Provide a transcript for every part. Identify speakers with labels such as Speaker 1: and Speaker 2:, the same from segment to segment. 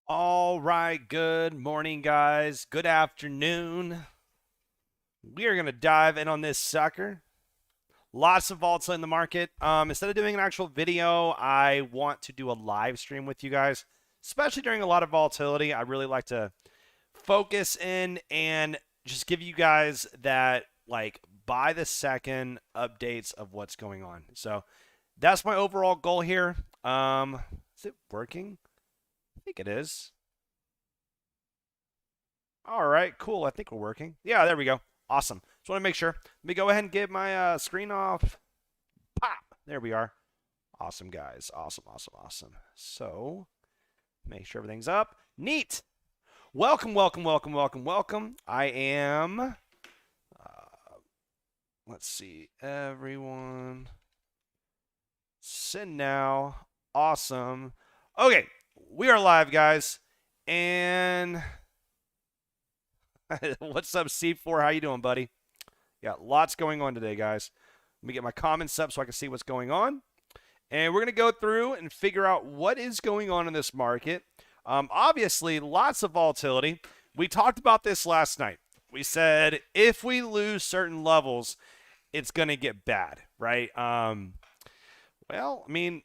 Speaker 1: All right, good morning, guys. Good afternoon. We are going to dive in on this sucker. Lots of volatility in the market. Instead of doing an actual video, I want to do a live stream with you guys, especially during a lot of volatility. I really like to focus in and just give you guys that, like, by the second updates of what's going on. So that's my overall goal here. Is it working? I think it is. All right, cool. I think we're working. Yeah, there we go. Awesome. Just want to make sure. Let me go ahead and get my screen off. Pop. There we are. Awesome, guys. Awesome, awesome, awesome. So, make sure everything's up. Neat. Welcome, welcome, welcome, welcome, welcome. I am, let's see, everyone. Send now. Awesome. Okay, we are live, guys. And what's up, C4? How you doing, buddy? Got lots going on today, guys. Let me get my comments up so I can see what's going on. And we're going to go through and figure out what is going on in this market. Obviously, lots of volatility. We talked about this last night. We said if we lose certain levels, it's going to get bad, right? Well, I mean,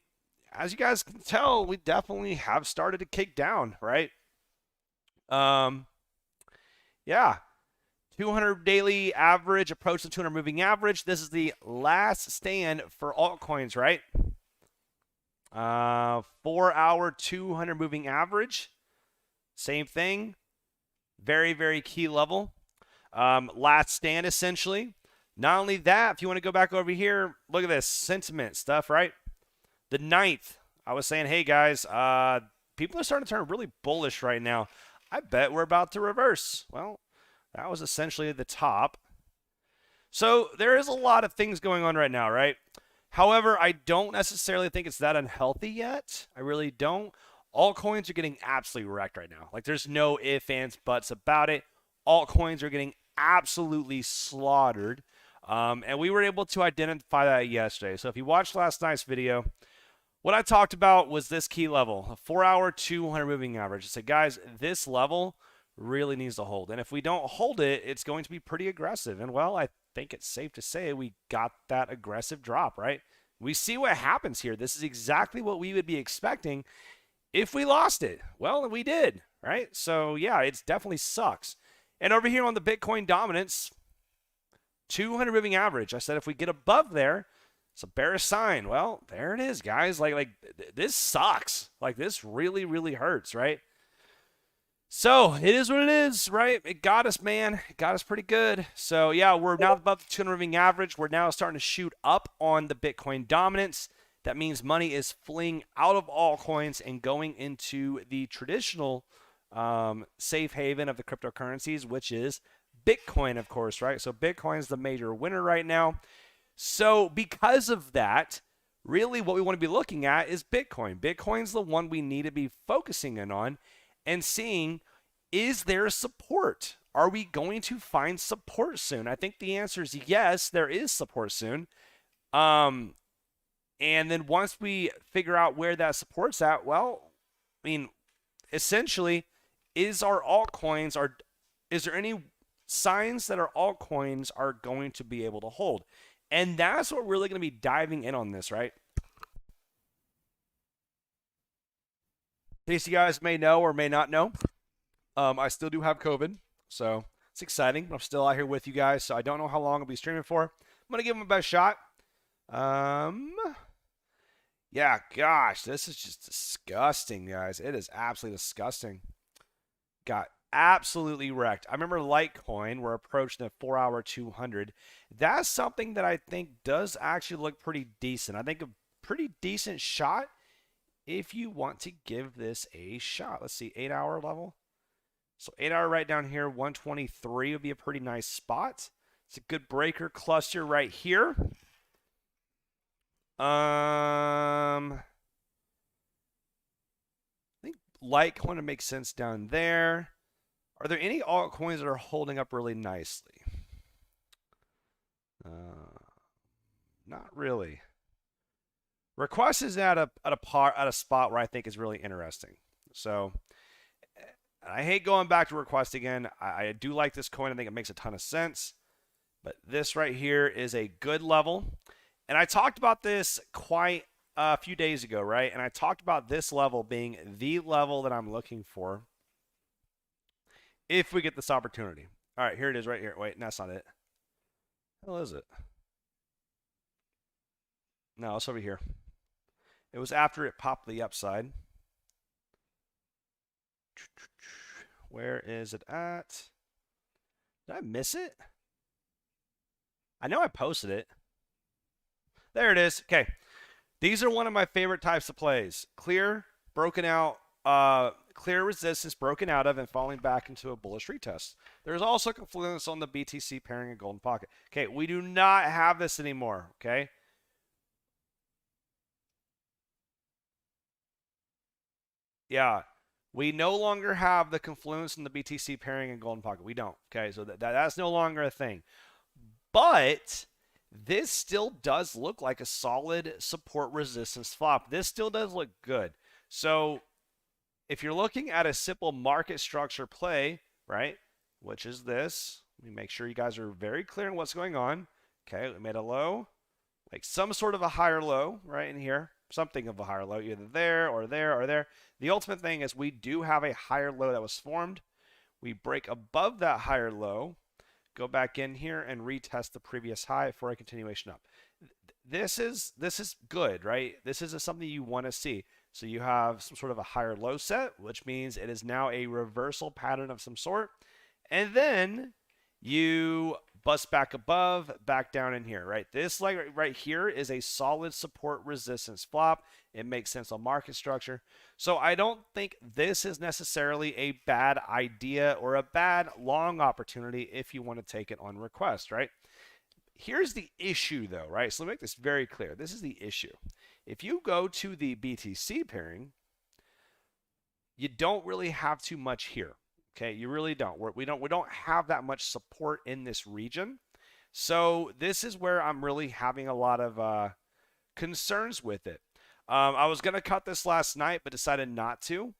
Speaker 1: as you guys can tell, we definitely have started to kick down, right? Yeah, 200 daily average, approach the 200 moving average. This is the last stand for altcoins, right? 4-hour 200 moving average. Same thing. Very, very key level. Last stand, essentially. Not only that, if you want to go back over here, look at this sentiment stuff, right? The 9th, I was saying, hey, guys, people are starting to turn really bullish right now. I bet we're about to reverse. Well, that was essentially the top. So there is a lot of things going on right now, right? However, I don't necessarily think it's that unhealthy yet. I really don't. Altcoins are getting absolutely wrecked right now. Like, there's no ifs, ands, buts about it. Altcoins are getting absolutely slaughtered. And we were able to identify that yesterday. So if you watched last night's video, what I talked about was this key level, a 4-hour 200 moving average. I said, guys, this level really needs to hold. And if we don't hold it, it's going to be pretty aggressive. And, well, I think it's safe to say we got that aggressive drop, right? We see what happens here. This is exactly what we would be expecting if we lost it. Well, we did, right? So, yeah, it definitely sucks. And over here on the Bitcoin dominance, 200 moving average. I said if we get above there, it's a bearish sign. Well, there it is, guys. Like this sucks. Like, this really, really hurts, right? So it is what it is, right? It got us, man. It got us pretty good. So yeah, we're now above the 200 moving average. We're now starting to shoot up on the Bitcoin dominance. That means money is fleeing out of altcoins and going into the traditional safe haven of the cryptocurrencies, which is Bitcoin, of course, right? So Bitcoin is the major winner right now. So because of that, really what we want to be looking at is Bitcoin. Bitcoin's the one we need to be focusing in on and seeing, is there support? Are we going to find support soon? I think the answer is yes, there is support soon. And then once we figure out where that support's at, well, I mean, essentially, is there any signs that our altcoins are going to be able to hold? And that's what we're really going to be diving in on this, right? In case you guys may know or may not know, I still do have COVID, so it's exciting. I'm still out here with you guys, so I don't know how long I'll be streaming for. I'm going to give them a best shot. Yeah, gosh, this is just disgusting, guys. It is absolutely disgusting. Got absolutely wrecked. I remember Litecoin, we're approaching the 4-hour 200. That's something that I think does actually look pretty decent. I think a pretty decent shot if you want to give this a shot. Let's see, 8-hour level. So 8-hour right down here, 123 would be a pretty nice spot. It's a good breaker cluster right here. I think Litecoin would make sense down there. Are there any altcoins that are holding up really nicely? Not really. Request is at a spot where I think is really interesting. So I hate going back to request again. I do like this coin. I think it makes a ton of sense. But this right here is a good level. And I talked about this quite a few days ago, right? And I talked about this level being the level that I'm looking for if we get this opportunity. All right, here it is right here. Wait, that's not it. What the hell is it? No, it's over here. It was after it popped the upside. Where is it at? Did I miss it? I know I posted it. There it is. Okay. These are one of my favorite types of plays. Clear, broken out, clear resistance broken out of and falling back into a bullish retest. There's also confluence on the BTC pairing and golden pocket. Okay, we do not have this anymore. Okay. Yeah. We no longer have the confluence in the BTC pairing and golden pocket. We don't. Okay, so that's no longer a thing. But this still does look like a solid support resistance flop. This still does look good. So if you're looking at a simple market structure play, right, which is this, let me make sure you guys are very clear on what's going on. Okay, we made a low, like some sort of a higher low right in here, something of a higher low, either there or there or there. The ultimate thing is we do have a higher low that was formed. We break above that higher low, go back in here and retest the previous high for a continuation up. This is good, right? This is something you want to see. So you have some sort of a higher low set, which means it is now a reversal pattern of some sort. And then you bust back above, back down in here, right? This leg right here is a solid support resistance flop. It makes sense on market structure. So I don't think this is necessarily a bad idea or a bad long opportunity if you want to take it on request, right? Here's the issue though, right? So let me make this very clear. This is the issue. If you go to the BTC pairing, you don't really have too much here. Okay, you really don't. We don't have that much support in this region. So this is where I'm really having a lot of concerns with it. I was going to cut this last night, but decided not to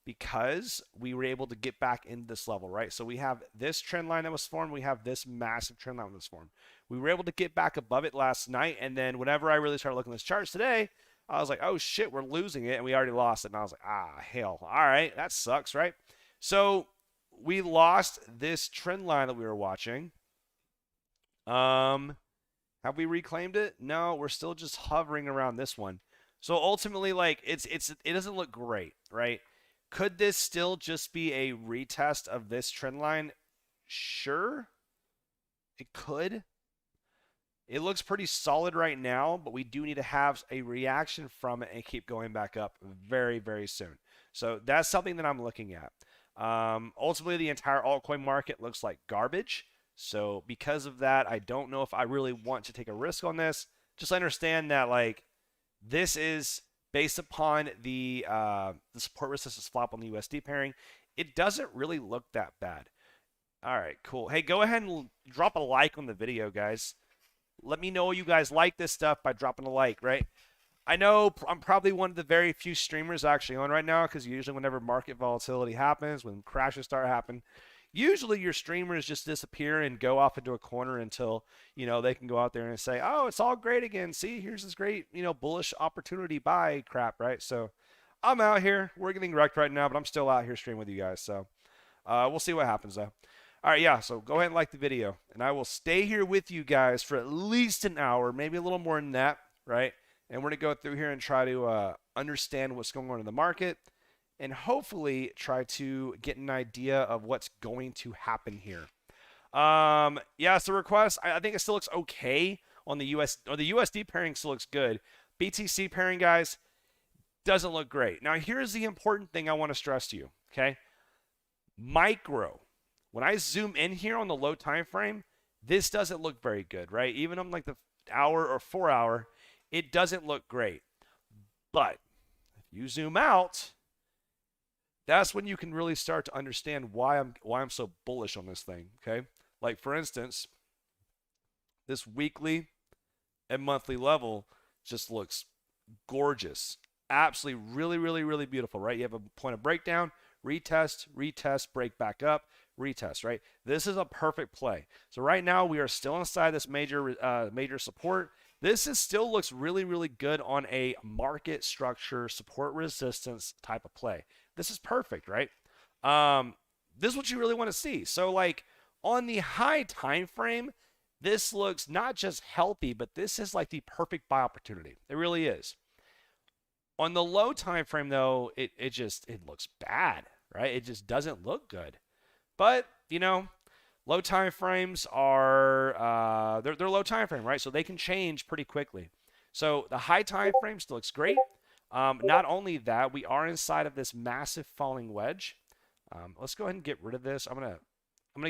Speaker 1: because we were able to get back in this level, right? So we have this trend line that was formed. We have this massive trend line that was formed. We were able to get back above it last night. And then whenever I really started looking at this charts today, I was like, oh shit, we're losing it. And we already lost it. And I was like, ah, hell. All right, that sucks, right? So we lost this trend line that we were watching. Have we reclaimed it? No, we're still just hovering around this one. So ultimately, like it doesn't look great, right? Could this still just be a retest of this trend line? Sure, it could. It looks pretty solid right now, but we do need to have a reaction from it and keep going back up very, very soon. So that's something that I'm looking at. Ultimately, the entire altcoin market looks like garbage. So because of that, I don't know if I really want to take a risk on this. Just understand that like this is based upon the support resistance flop on the USD pairing. It doesn't really look that bad. All right, cool. Hey, go ahead and drop a like on the video, guys. Let me know you guys like this stuff by dropping a like, right? I know I'm probably one of the very few streamers actually on right now because usually whenever market volatility happens, when crashes start happening, usually your streamers just disappear and go off into a corner until, you know, they can go out there and say, oh, it's all great again. See, here's this great, you know, bullish opportunity buy crap, right? So I'm out here. We're getting wrecked right now, but I'm still out here streaming with you guys. So we'll see what happens though. All right, yeah, so go ahead and like the video. And I will stay here with you guys for at least an hour, maybe a little more than that, right? And we're going to go through here and try to understand what's going on in the market and hopefully try to get an idea of what's going to happen here. Yeah, so request, I think it still looks okay on the US, or the USD pairing still looks good. BTC pairing, guys, doesn't look great. Now, here's the important thing I want to stress to you, okay? Micro. When I zoom in here on the low time frame, this doesn't look very good, right? Even on like the hour or 4 hour, it doesn't look great. But if you zoom out, that's when you can really start to understand why I'm so bullish on this thing, okay? Like for instance, this weekly and monthly level just looks gorgeous. Absolutely really, really, really beautiful, right? You have a point of breakdown, retest, retest, break back up, retest, right? This is a perfect play. So right now we are still inside this major support. This still looks really, really good on a market structure, support resistance type of play. This is perfect, right? This is what you really want to see. So like on the high time frame, this looks not just healthy, but this is like the perfect buy opportunity. It really is. On the low time frame, though, it looks bad, right? It just doesn't look good. But low time frames are they're low time frame, right? So they can change pretty quickly. So the high time frame still looks great. Not only that, we are inside of this massive falling wedge. Let's go ahead and get rid of this. I'm gonna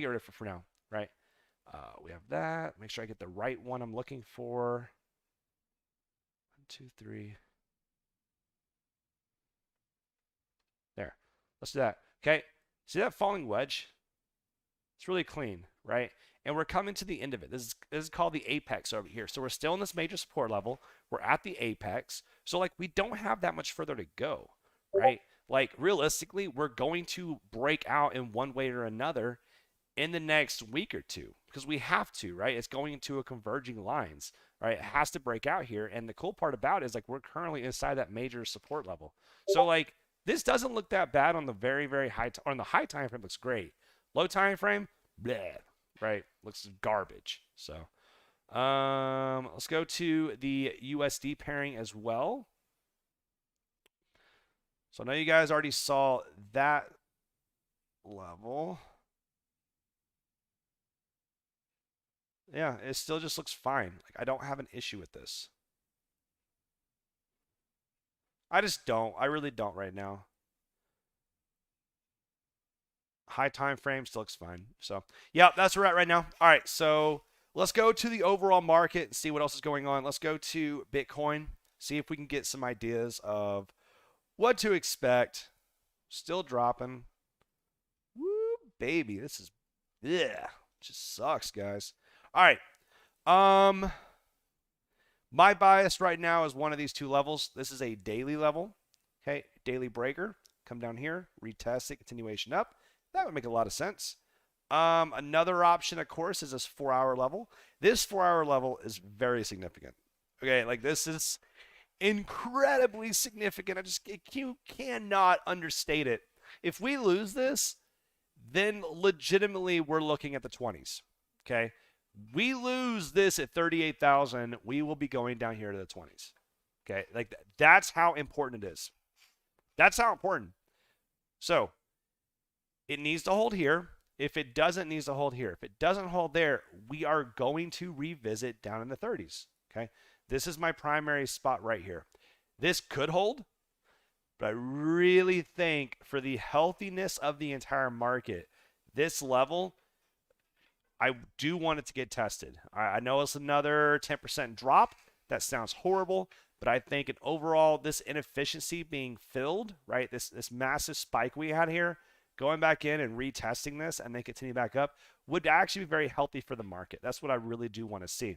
Speaker 1: get rid of it for now, right? We have that. Make sure I get the right one I'm looking for. 1, 2, 3. There. Let's do that. Okay. See that falling wedge? It's really clean, right? And we're coming to the end of it. This is called the apex over here. So we're still in this major support level. We're at the apex. So like we don't have that much further to go, right? Like realistically, we're going to break out in one way or another in the next week or two because we have to, right? It's going into a converging lines, right? It has to break out here. And the cool part about it is like we're currently inside that major support level. So like this doesn't look that bad on the very, very high, on the high time frame looks great. Low time frame, bleh, right? Looks garbage. So let's go to the USD pairing as well. So I know you guys already saw that level. Yeah, it still just looks fine. Like I don't have an issue with this. I just don't. I really don't right now. High time frame still looks fine. So, yeah, that's where we're at right now. All right, so let's go to the overall market and see what else is going on. Let's go to Bitcoin, see if we can get some ideas of what to expect. Still dropping. Woo, baby, this is, yeah, just sucks, guys. All right. My bias right now is one of these two levels. This is a daily level. Okay, daily breaker. Come down here, retest it, continuation up. That would make a lot of sense. Another option, of course, is this 4-hour level. This 4-hour level is very significant. Okay, like this is incredibly significant. You cannot understate it. If we lose this, then legitimately we're looking at the 20s. Okay, we lose this at 38,000, we will be going down here to the 20s. Okay, like that's how important it is. That's how important. So it needs to hold here. If it doesn't, it needs to hold here. If it doesn't hold there, we are going to revisit down in the 30s. Okay, this is my primary spot right here. This could hold, but I really think for the healthiness of the entire market, this level, I do want it to get tested. I know it's another 10% drop. That sounds horrible, but I think an overall this inefficiency being filled, right? This massive spike we had here, going back in and retesting this and then continue back up would actually be very healthy for the market. That's what I really do want to see.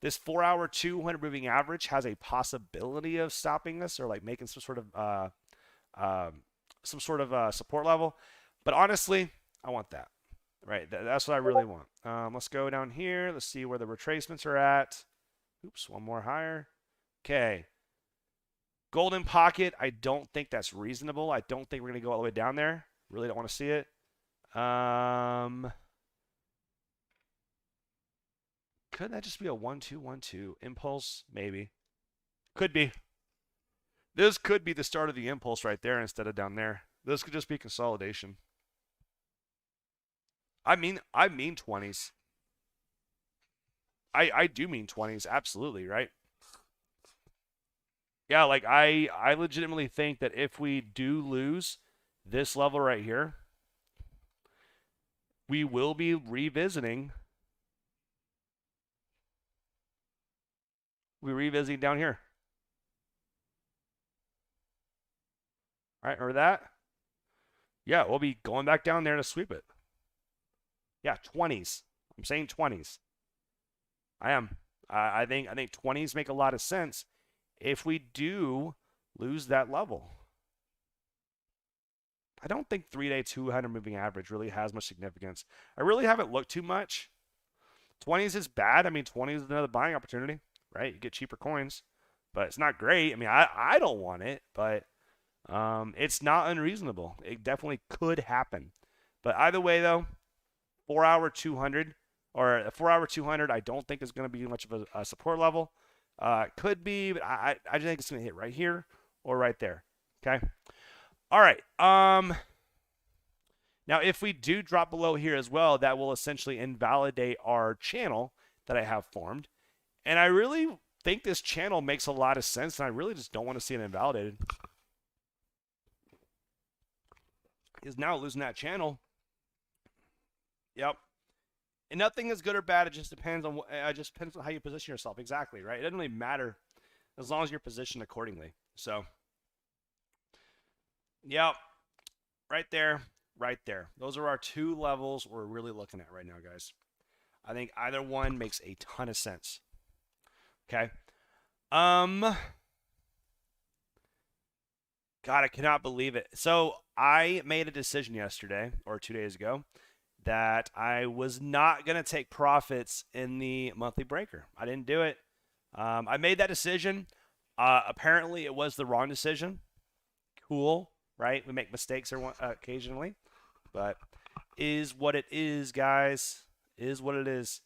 Speaker 1: This 4-hour 200 moving average has a possibility of stopping this or like making some sort of support level. But honestly, I want that. Right, that's what I really want. Let's go down here. Let's see where the retracements are at. Oops, one more higher. Okay. Golden pocket, I don't think that's reasonable. I don't think we're going to go all the way down there. Really don't want to see it. Could that just be a 1-2-1-2 impulse? Maybe. Could be. This could be the start of the impulse right there instead of down there. This could just be consolidation. I mean 20s. I do mean 20s, absolutely, right? Yeah, like I legitimately think that if we do lose this level right here, we will be revisiting. We're revisiting down here. All right, or that? Yeah, we'll be going back down there to sweep it. Yeah, 20s. I'm saying 20s. I am. I think 20s make a lot of sense if we do lose that level. I don't think 3-day 200 moving average really has much significance. I really haven't looked too much. 20s is bad. I mean, 20s is another buying opportunity, right? You get cheaper coins, but it's not great. I mean, I don't want it, but it's not unreasonable. It definitely could happen. But either way, though, 4-hour 200 or a 4-hour 200, I don't think is going to be much of a support level. Could be, but I think it's going to hit right here or right there. Okay. All right. Now, if we do drop below here as well, that will essentially invalidate our channel that I have formed. And I really think this channel makes a lot of sense, and I really just don't want to see it invalidated. Because now losing that channel. Yep. And nothing is good or bad. It just depends on how you position yourself. Exactly, right? It doesn't really matter as long as you're positioned accordingly. So, yep. Right there. Right there. Those are our two levels we're really looking at right now, guys. I think either one makes a ton of sense. Okay. God, I cannot believe it. So I made a decision yesterday or 2 days ago that I was not going to take profits in the monthly breaker. I didn't do it. I made that decision. Apparently, it was the wrong decision. Cool, right? We make mistakes occasionally. But is what it is, guys. Is what it is.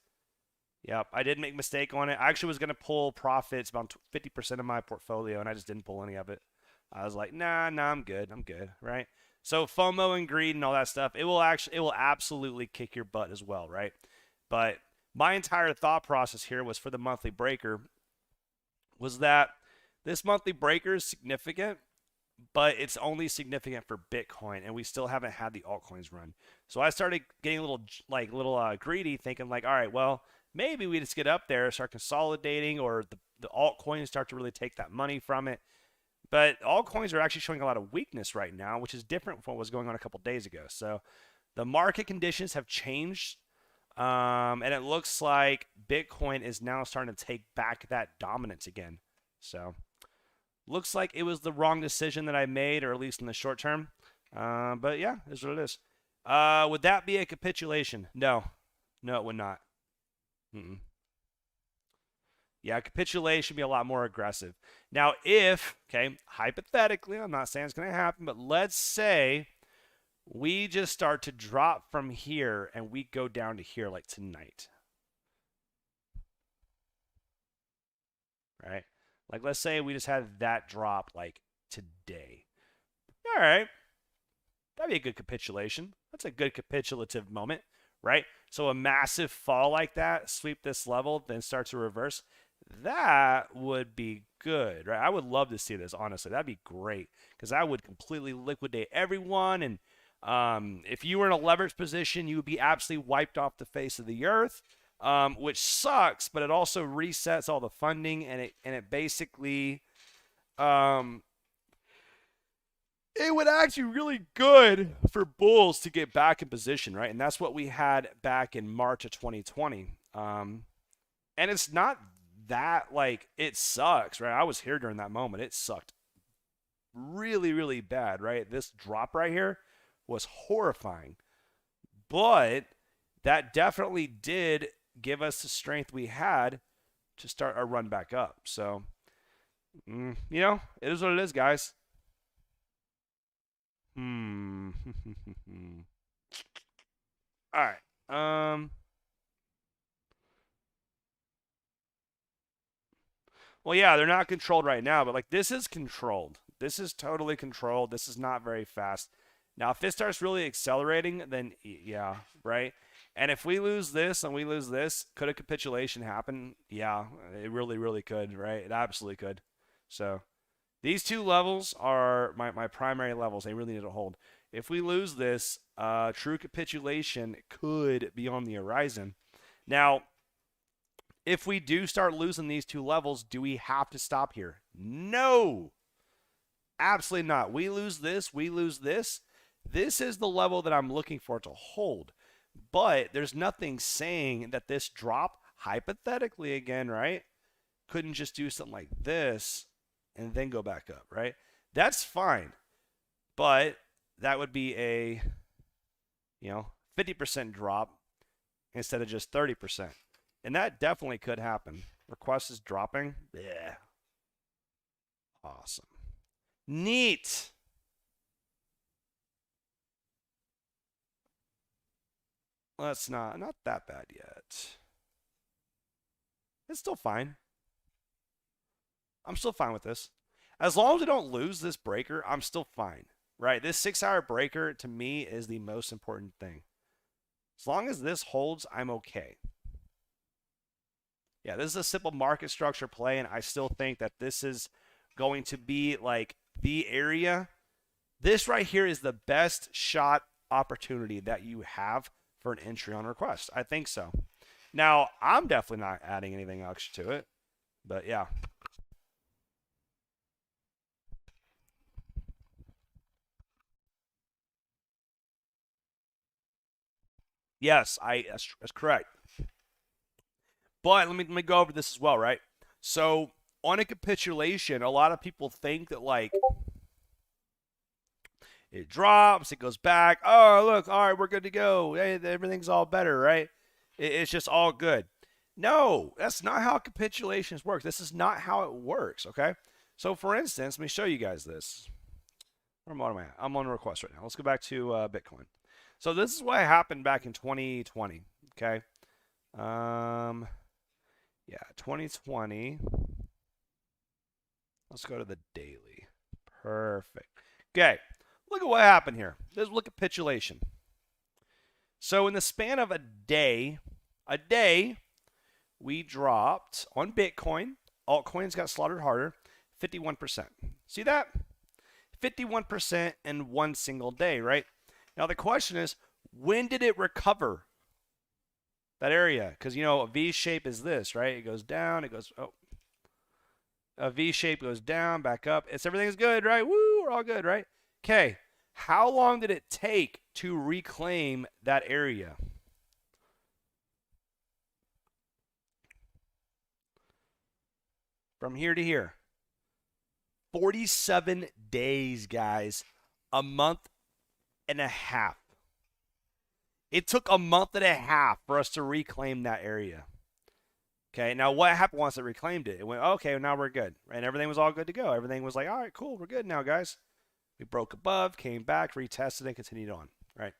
Speaker 1: Yep, I did make a mistake on it. I actually was going to pull profits about 50% of my portfolio, and I just didn't pull any of it. I was like, nah, I'm good, right? So FOMO and greed and all that stuff, it will absolutely kick your butt as well, right? But my entire thought process here was for the monthly breaker was that this monthly breaker is significant, but it's only significant for Bitcoin, and we still haven't had the altcoins run. So I started getting a little greedy, thinking like, all right, well, maybe we just get up there, start consolidating, or the altcoins start to really take that money from it. But altcoins are actually showing a lot of weakness right now, which is different from what was going on a couple days ago. So the market conditions have changed, and it looks like Bitcoin is now starting to take back that dominance again. So looks like it was the wrong decision that I made, or at least in the short term. But yeah, is what it is. Would that be a capitulation? No, it would not. Yeah, capitulation should be a lot more aggressive. Now, okay, hypothetically, I'm not saying it's going to happen, but let's say we just start to drop from here and we go down to here like tonight. Right? Like, let's say we just had that drop like today. All right. That'd be a good capitulation. That's a good capitulative moment, right? So a massive fall like that, sweep this level, then start to reverse. That would be good, right? I would love to see this, honestly. That'd be great because that would completely liquidate everyone. And if you were in a leverage position, you would be absolutely wiped off the face of the earth, which sucks, but it also resets all the funding, and it basically it would actually be really good for bulls to get back in position, right? And that's what we had back in March of 2020. And it's not that, like, it sucks, right? I was here during that moment. It sucked really, really bad, right? This drop right here was horrifying. But that definitely did give us the strength we had to start our run back up. So, you know, it is what it is, guys. All right. Well, yeah, they're not controlled right now, but like this is controlled. This is totally controlled. This is not very fast. Now, if this starts really accelerating, then yeah, right? And if we lose this and we lose this, could a capitulation happen? Yeah, it really, really could, right? It absolutely could. So these two levels are my primary levels. They really need to hold. If we lose this, true capitulation could be on the horizon. Now, if we do start losing these two levels, do we have to stop here? No. Absolutely not. We lose this, we lose this. This is the level that I'm looking for to hold. But there's nothing saying that this drop, hypothetically again, right, couldn't just do something like this and then go back up, right? That's fine. But that would be a, 50% drop instead of just 30%. And that definitely could happen. Request is dropping. Yeah. Awesome. Neat. Well, it's not that bad yet. It's still fine. I'm still fine with this. As long as we don't lose this breaker, I'm still fine. Right? This 6-hour breaker, to me, is the most important thing. As long as this holds, I'm okay. Yeah, this is a simple market structure play, and I still think that this is going to be like the area. This right here is the best shot opportunity that you have for an entry on request. I think so. Now, I'm definitely not adding anything extra to it, but yeah. Yes, that's correct. But let me go over this as well, right? So on a capitulation, a lot of people think that like it drops, it goes back. Oh, look, all right, we're good to go. Hey, everything's all better, right? It's just all good. No, that's not how capitulations work. This is not how it works, okay? So for instance, let me show you guys this. Where am I at? I'm on request right now. Let's go back to Bitcoin. So this is what happened back in 2020, okay? Yeah, 2020. Let's go to the daily. Perfect. Okay, look at what happened here. Let's look at capitulation. So in the span of a day, we dropped on Bitcoin. Altcoins got slaughtered harder, 51%. See that? 51% in one single day, right? Now the question is, when did it recover that area? Because, a V shape is this, right? It goes down, it goes, a V shape goes down, back up. Everything's good, right? Woo, we're all good, right? Okay, how long did it take to reclaim that area? From here to here. 47 days, guys. A month and a half. It took a month and a half for us to reclaim that area. Okay, now what happened once it reclaimed it? It went, okay, now we're good. And everything was all good to go. Everything was like, all right, cool, we're good now, guys. We broke above, came back, retested, and continued on, right?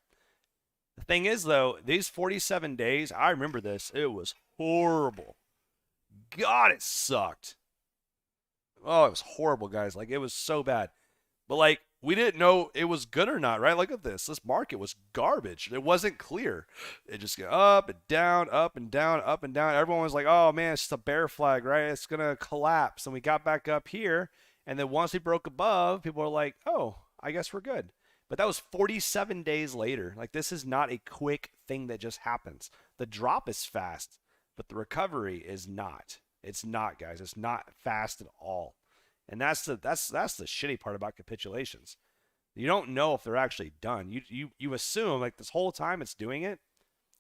Speaker 1: The thing is, though, these 47 days, I remember this. It was horrible. God, it sucked. Oh, it was horrible, guys. Like, it was so bad. But, like, we didn't know it was good or not, right? Look at this. This market was garbage. It wasn't clear. It just go up and down, up and down, up and down. Everyone was like, oh, man, it's just a bear flag, right? It's going to collapse. And we got back up here. And then once we broke above, people were like, oh, I guess we're good. But that was 47 days later. Like, this is not a quick thing that just happens. The drop is fast, but the recovery is not. It's not, guys. It's not fast at all. And that's the shitty part about capitulations. You don't know if they're actually done. You assume like this whole time it's doing it.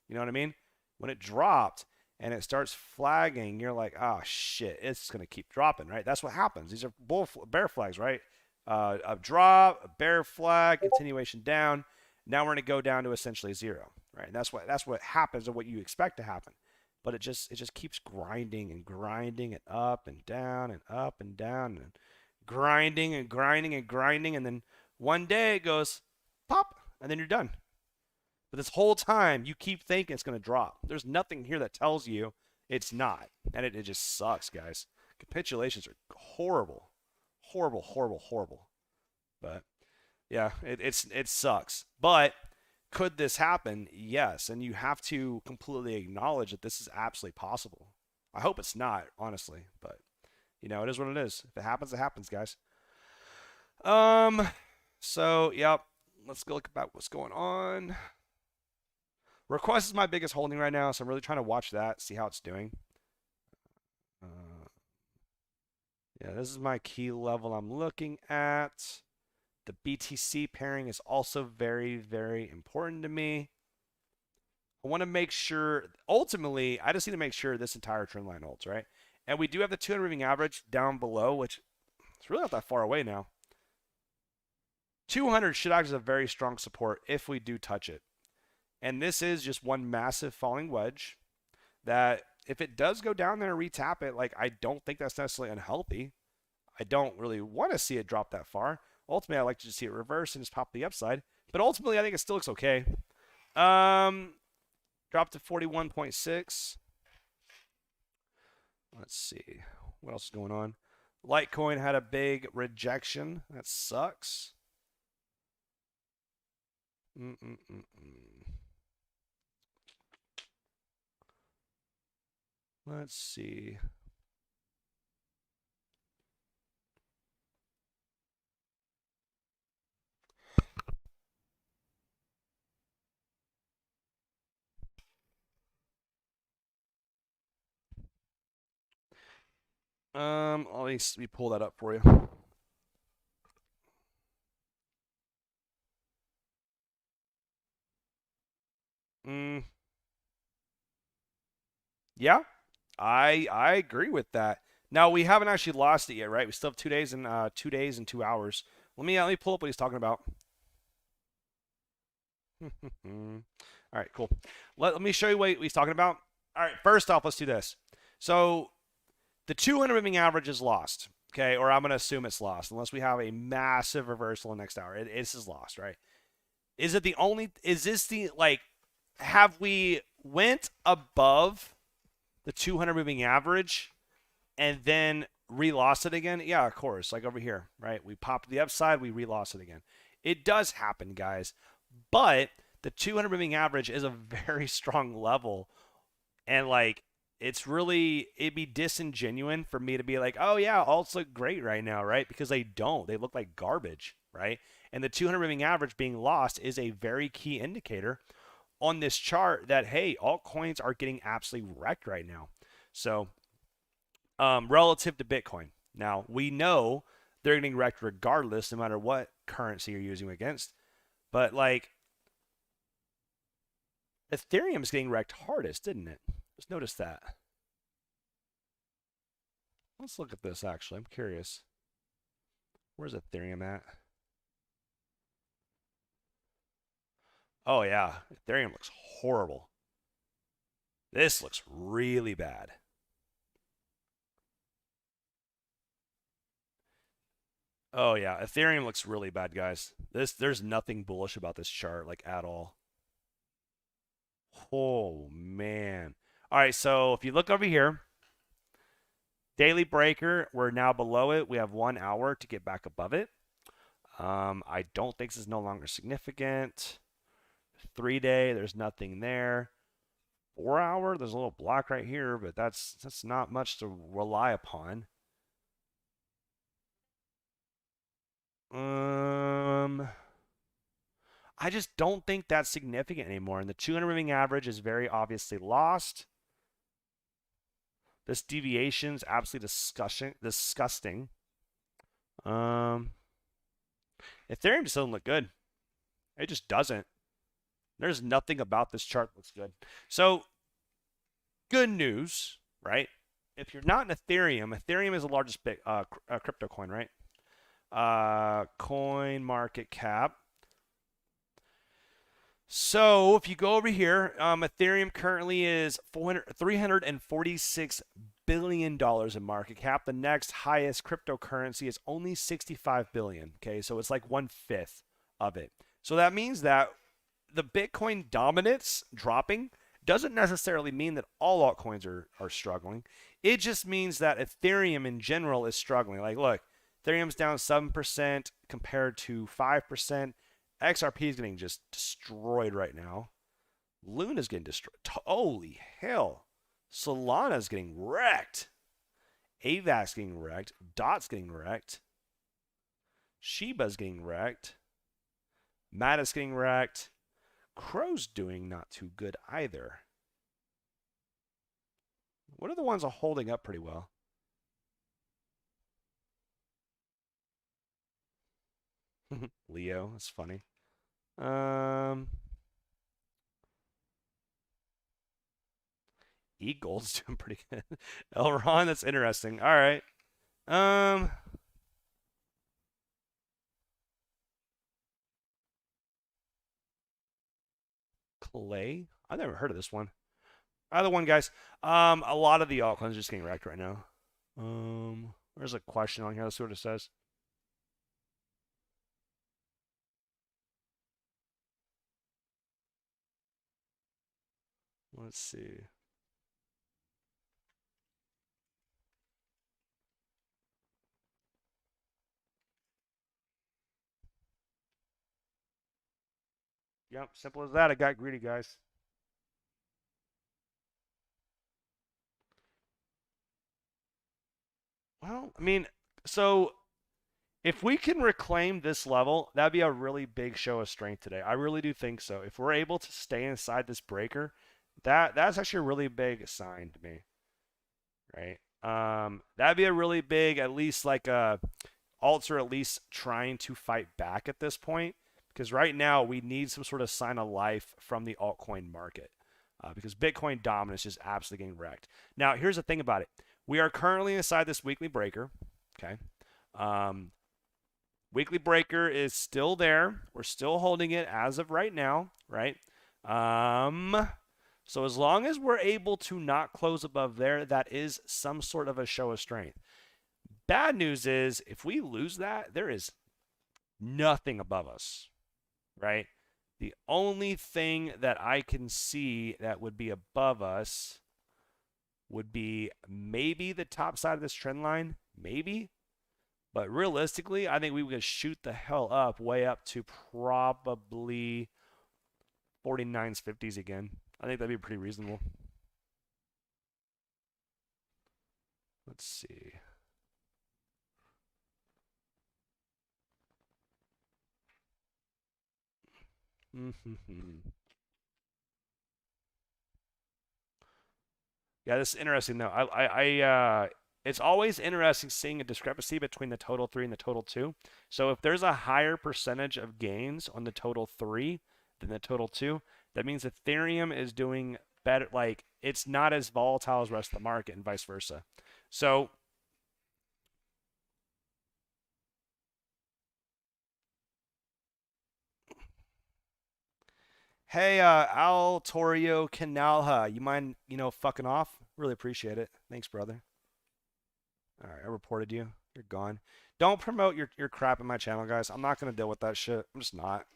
Speaker 1: You know what I mean? When it dropped and it starts flagging, you're like, oh shit, it's gonna keep dropping, right? That's what happens. These are bear flags, right? A drop, a bear flag, continuation down. Now we're gonna go down to essentially zero, right? And that's what happens and what you expect to happen. But it just keeps grinding and grinding and up and down and up and down and grinding and grinding and grinding, and then one day it goes pop and then you're done. But this whole time you keep thinking it's going to drop. There's nothing here that tells you it's not, and it just sucks, guys. Capitulations are horrible, horrible, horrible, horrible. But yeah, it sucks. But could this happen? Yes. And you have to completely acknowledge that this is absolutely possible. I hope it's not, honestly, but it is what it is. If it happens, guys. So, yep. Let's go look about what's going on. Request is my biggest holding right now, so I'm really trying to watch that, see how it's doing. Yeah, this is my key level I'm looking at. The BTC pairing is also very, very important to me. I want to make sure, ultimately, I just need to make sure this entire trend line holds, right? And we do have the 200 moving average down below, which it's really not that far away now. 200 should act as a very strong support if we do touch it. And this is just one massive falling wedge that if it does go down there and retap it, like, I don't think that's necessarily unhealthy. I don't really want to see it drop that far. Ultimately, I like to just see it reverse and just pop the upside. But ultimately, I think it still looks okay. Dropped to 41.6. Let's see. What else is going on? Litecoin had a big rejection. That sucks. Let's see. Let me pull that up for you. Yeah, I agree with that. Now we haven't actually lost it yet, right? We still have 2 days and 2 days and 2 hours. Let me pull up what he's talking about. All right, cool. Let me show you what he's talking about. All right, first off, let's do this. So the 200 moving average is lost, okay? Or I'm going to assume it's lost unless we have a massive reversal in the next hour. This is lost, right? Is this the, like, have we went above the 200 moving average and then re-lost it again? Yeah, of course. Like over here, right? We popped the upside, we re-lost it again. It does happen, guys. But the 200 moving average is a very strong level. And, like, it'd be disingenuous for me to be like, oh yeah, alts look great right now, right? Because they don't. They look like garbage, right? And the 200 moving average being lost is a very key indicator on this chart that, hey, altcoins are getting absolutely wrecked right now. So relative to Bitcoin. Now, we know they're getting wrecked regardless, no matter what currency you're using against. But, like, Ethereum's getting wrecked hardest, didn't it? Just notice that. Let's look at this, actually. I'm curious. Where's Ethereum at? Oh, yeah. Ethereum looks horrible. This looks really bad. Oh, yeah. Ethereum looks really bad, guys. There's nothing bullish about this chart, like, at all. Oh, man. All right, so if you look over here, daily breaker, we're now below it. We have 1 hour to get back above it. I don't think this is no longer significant. 3-day, there's nothing there. 4 hour, there's a little block right here, but that's not much to rely upon. I just don't think that's significant anymore. And the 200 moving average is very obviously lost. This deviation is absolutely disgusting. Ethereum just doesn't look good. It just doesn't. There's nothing about this chart that looks good. So, good news, right? If you're not in Ethereum, Ethereum is the largest crypto coin, right? Coin market cap. So if you go over here, Ethereum currently is $346 billion in market cap. The next highest cryptocurrency is only $65 billion. Okay, so it's like 1/5 of it. So that means that the Bitcoin dominance dropping doesn't necessarily mean that all altcoins are struggling. It just means that Ethereum in general is struggling. Like, look, Ethereum's down 7% compared to 5%. XRP is getting just destroyed right now. Luna's getting destroyed. Holy hell. Solana's getting wrecked. AVAX getting wrecked. DOT's getting wrecked. Shiba's getting wrecked. Mata's getting wrecked. Crow's doing not too good either. What are the ones that are holding up pretty well? Leo, that's funny. E-Gold's doing pretty good. Elron, that's interesting. All right. Clay. I've never heard of this one. Either one, guys. A lot of the altcoins are just getting wrecked right now. There's a question on here. Let's see what it says. Let's see. Yep, simple as that. I got greedy, guys. Well, I mean, so if we can reclaim this level, that'd be a really big show of strength today. I really do think so. If we're able to stay inside this breaker, that's actually a really big sign to me, right? That'd be a really big, at least like alts are at least trying to fight back at this point, because right now we need some sort of sign of life from the altcoin market, because Bitcoin dominance is absolutely getting wrecked. Now, here's the thing about it: we are currently inside this weekly breaker. Okay. Weekly breaker is still there. We're still holding it as of right now, right? So as long as we're able to not close above there, that is some sort of a show of strength. Bad news is if we lose that, there is nothing above us, right? The only thing that I can see that would be above us would be maybe the top side of this trend line, maybe. But realistically, I think we would shoot the hell up, way up to probably 49s, 50s again. I think that'd be pretty reasonable. Let's see. Yeah, this is interesting though. It's always interesting seeing a discrepancy between the total 3 and the total 2. So if there's a higher percentage of gains on the total 3 than the total 2, that means Ethereum is doing better. Like, it's not as volatile as the rest of the market and vice versa. So hey, Al Torio Canalha, you mind, fucking off? Really appreciate it. Thanks, brother. All right, I reported you. You're gone. Don't promote your crap in my channel, guys. I'm not gonna deal with that shit. I'm just not.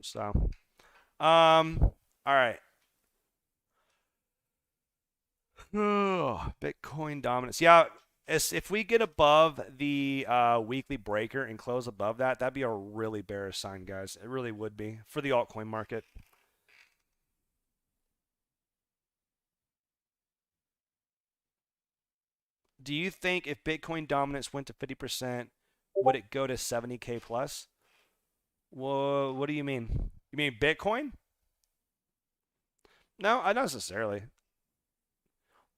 Speaker 1: So, all right. Bitcoin dominance. Yeah, if we get above the weekly breaker and close above that, that'd be a really bearish sign, guys. It really would be for the altcoin market. Do you think if Bitcoin dominance went to 50%, would it go to 70K plus? Well, what do you mean? You mean Bitcoin? No, not necessarily.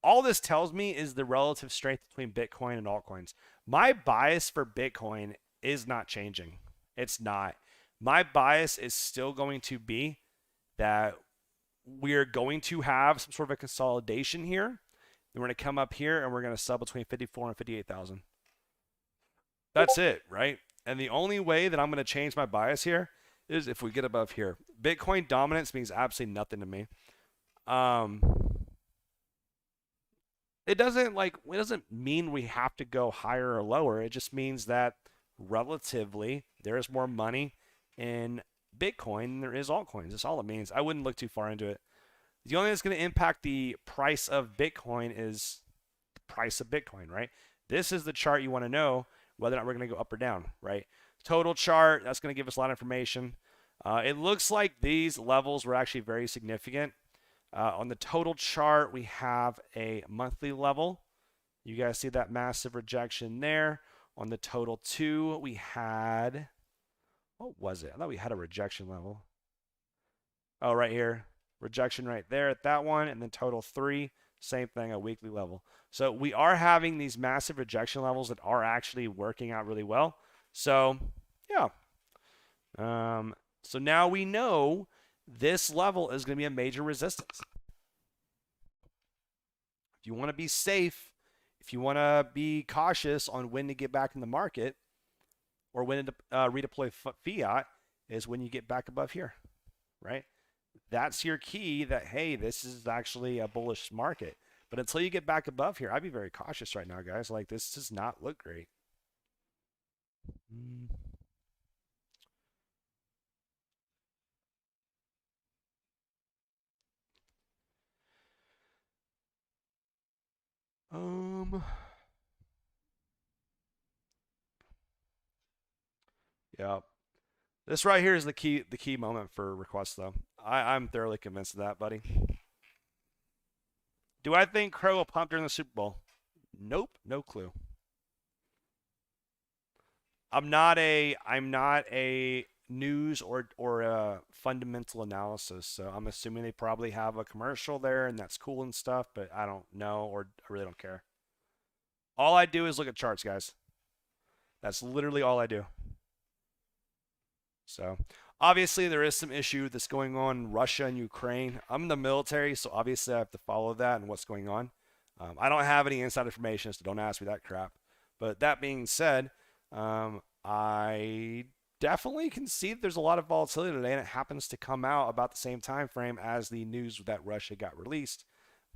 Speaker 1: All this tells me is the relative strength between Bitcoin and altcoins. My bias for Bitcoin is not changing. It's not. My bias is still going to be that we're going to have some sort of a consolidation here. Then we're going to come up here and we're going to sell between 54 and 58,000. That's it, right? And the only way that I'm going to change my bias here is if we get above here. Bitcoin dominance means absolutely nothing to me. It doesn't mean we have to go higher or lower. It just means that relatively there's more money in Bitcoin than there is altcoins. That's all it means. I wouldn't look too far into it. The only thing that's going to impact the price of Bitcoin is the price of Bitcoin, right? This is the chart you want to know whether or not we're going to go up or down, right? Total chart, that's going to give us a lot of information. It looks like these levels were actually very significant. On the total chart, we have a monthly level. You guys see that massive rejection there. On the total 2, we had, what was it? I thought we had a rejection level. Oh, right here. Rejection right there at that one. And then total 3, same thing, a weekly level. So we are having these massive rejection levels that are actually working out really well. So, yeah. So now we know this level is going to be a major resistance. If you want to be safe, if you want to be cautious on when to get back in the market or when to redeploy fiat, is when you get back above here, right? that's your key that, hey, this is actually a bullish market. But until you get back above here, I'd be very cautious right now, guys. Like, this does not look great. Mm. Um, yeah. This right here is the key moment for requests, though. I'm thoroughly convinced of that, buddy. Do I think Crow will pump during the Super Bowl? Nope, no clue. I'm not a news or a fundamental analysis, so I'm assuming they probably have a commercial there and that's cool and stuff, but I don't know or I really don't care. All I do is look at charts, guys. That's literally all I do. So obviously there is some issue that's going on in Russia and Ukraine. I'm in the military, so obviously I have to follow that and what's going on. I don't have any inside information, so don't ask me that crap. But that being said, I definitely can see that there's a lot of volatility today, and it happens to come out about the same time frame as the news that Russia got released.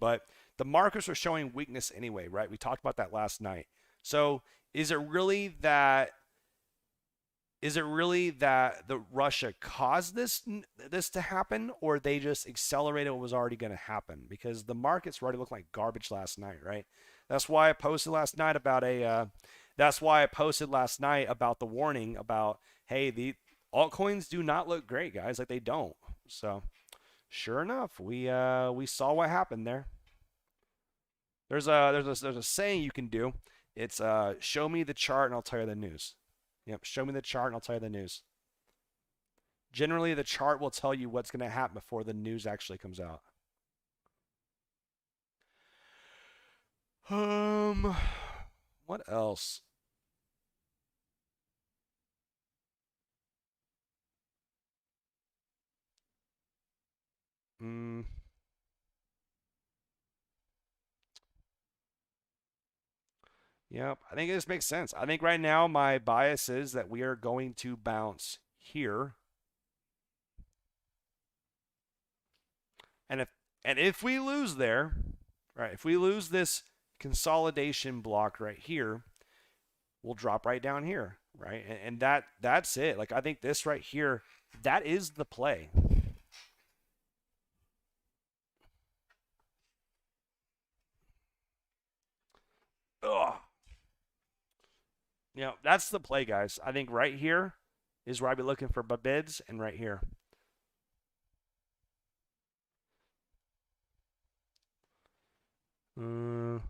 Speaker 1: But the markets are showing weakness anyway, right? We talked about that last night. So is it really that the Russia caused this to happen, or they just accelerated what was already going to happen? Because the markets were already looking like garbage last night, right? That's why I posted last night about the warning about, hey, the altcoins do not look great, guys. Like, they don't. So sure enough, we saw what happened there. There's a saying you can do. It's show me the chart and I'll tell you the news. Yep, show me the chart and I'll tell you the news. Generally, the chart will tell you what's going to happen before the news actually comes out. What else? Hmm. Yep, I think this makes sense. I think right now my bias is that we are going to bounce here. And if we lose there, right, if we lose this consolidation block right here, we'll drop right down here, right? And that's it. Like, I think this right here, that is the play. Ugh. That's the play, guys. I think right here is where I'd be looking for bids, and right here. No,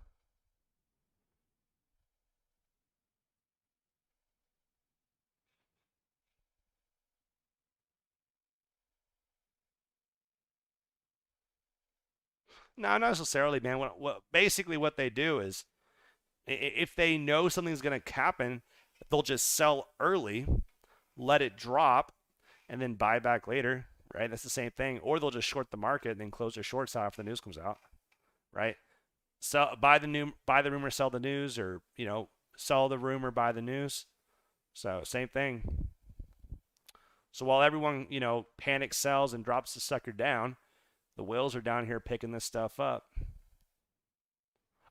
Speaker 1: not necessarily, man. Basically what they do is, if they know something's going to happen, they'll just sell early, let it drop, and then buy back later, right? That's the same thing. Or they'll just short the market and then close their shorts out after the news comes out, right? Sell, buy the rumor, sell the news, or sell the rumor, buy the news. So same thing. So while everyone panic sells and drops the sucker down, the whales are down here picking this stuff up.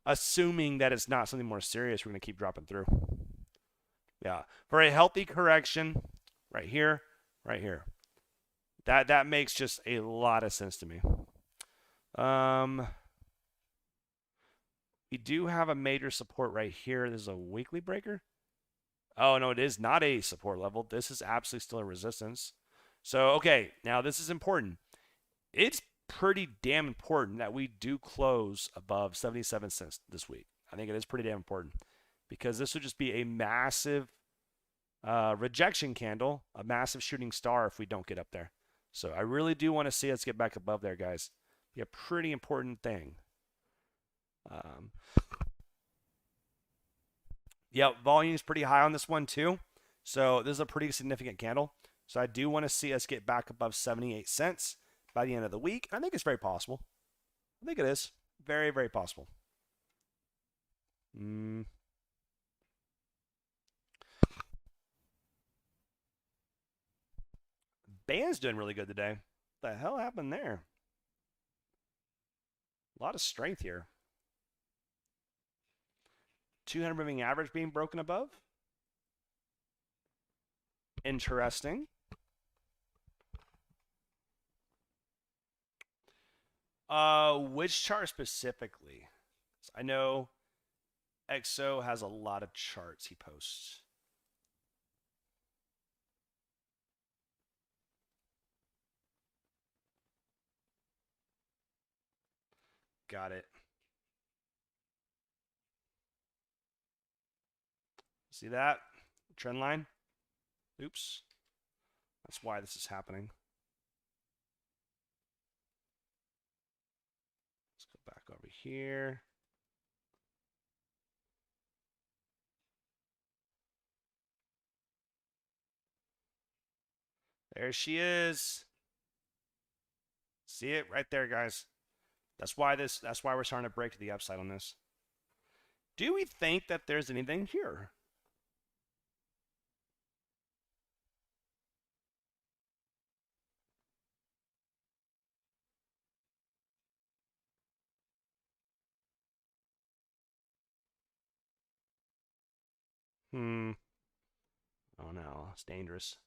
Speaker 1: Assuming that it's not something more serious, we're going to keep dropping through. Yeah. For a healthy correction, right here, right here. That makes just a lot of sense to me. We do have a major support right here. This is a weekly breaker. Oh, no, it is not a support level. This is absolutely still a resistance. So, okay, now this is important. It's pretty damn important that we do close above 77 cents this week. I think it is pretty damn important because this would just be a massive rejection candle, a massive shooting star if we don't get up there. So I really do want to see us get back above there, guys. Be a pretty important thing. Yeah, volume's pretty high on this one too. So this is a pretty significant candle. So I do want to see us get back above 78 cents by the end of the week. I think it's very possible. I think it is. Very, very possible. Band's doing really good today. The hell happened there? A lot of strength here. 200 moving average being broken above. Interesting. Which chart specifically? I know XO has a lot of charts he posts. Got it. See that? Trend line? Oops. That's why this is happening. Let's go back over here. There she is. See it right there, guys. That's why we're starting to break to the upside on this. Do we think that there's anything here? Oh no, it's dangerous.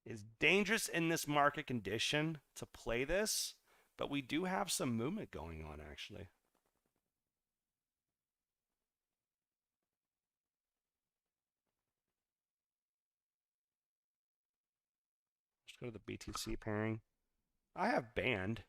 Speaker 1: It's dangerous in this market condition to play this, but we do have some movement going on actually. Let's go to the BTC pairing. I have banned.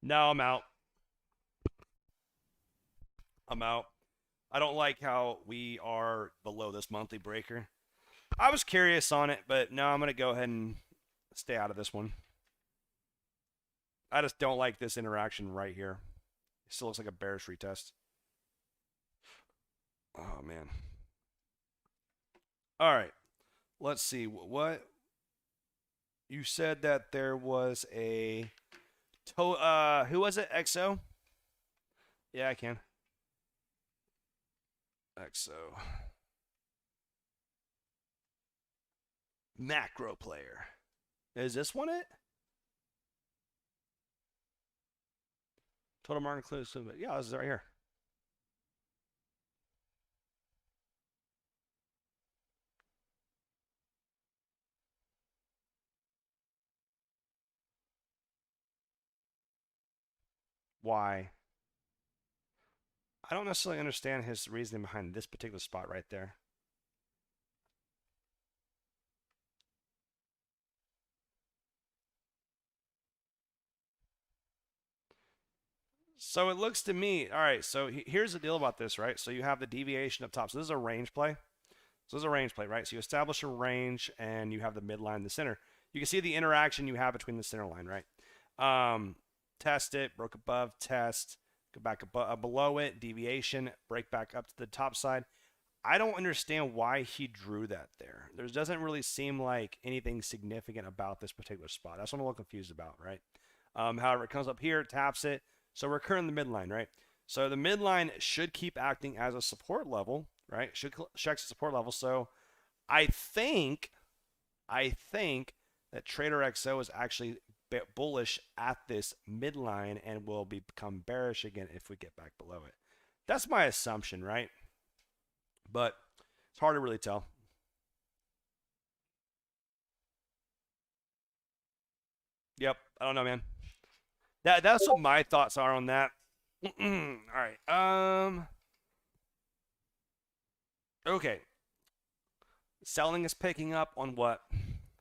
Speaker 1: No, I'm out. I'm out. I don't like how we are below this monthly breaker. I was curious on it, but no, I'm going to go ahead and stay out of this one. I just don't like this interaction right here. It still looks like a bearish retest. Oh, man. All right. Let's see. What? You said that there was a... who was it? XO? Yeah, I can. XO. Macro player. Is this one it? Total market inclusive. Yeah, this is right here. Why? I don't necessarily understand his reasoning behind this particular spot right there. So it looks to me, all right, so here's the deal about this, right? So you have the deviation up top. So this is a range play. So this is a range play, right? So you establish a range and you have the midline in the center. You can see the interaction you have between the center line, right? Test it, broke above, test, go back above, below it, deviation, break back up to the top side. I don't understand why he drew that there. There doesn't really seem like anything significant about this particular spot. That's what I'm a little confused about, right? However, it comes up here, taps it. So we're currently in the midline, right? So the midline should keep acting as a support level, right? Should check the support level. So I think that Trader XO is actually bullish at this midline and will become bearish again if we get back below it. That's my assumption, right? But it's hard to really tell. Yep, I don't know, man. That's what my thoughts are on that. All right. Okay. Selling is picking up on what?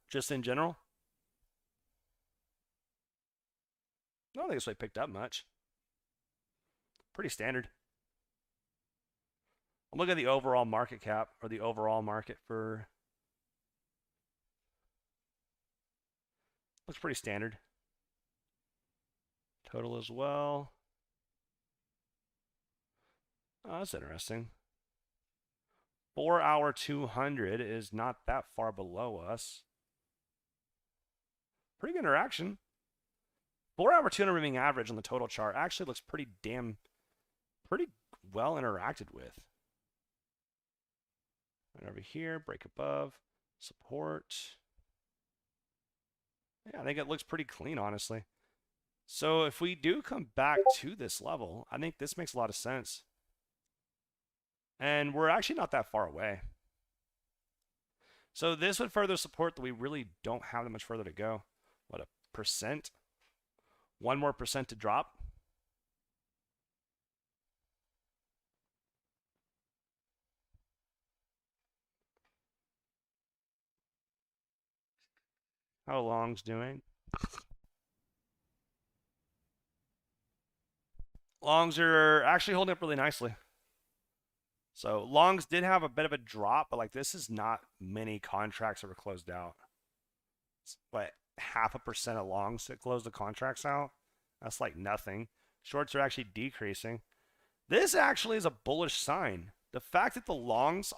Speaker 1: Just in general? I don't think it's really picked up much. Pretty standard. I'm looking at the overall market cap or the overall market for. Looks pretty standard. Total as well. Oh, that's interesting. 4 hour 200 is not that far below us. Pretty good interaction. 4-hour 200 moving average on the total chart actually looks pretty well interacted with. And over here, break above, support. Yeah, I think it looks pretty clean, honestly. So if we do come back to this level, I think this makes a lot of sense. And we're actually not that far away. So this would further support that we really don't have that much further to go. What, a percent? 1 more percent to drop. How long's doing? Longs are actually holding up really nicely. So longs did have a bit of a drop, but like this is not many contracts that were closed out. It's what, 0.5% of longs that close the contracts out? That's like nothing. Shorts are actually decreasing. This actually is a bullish sign. The fact that the longs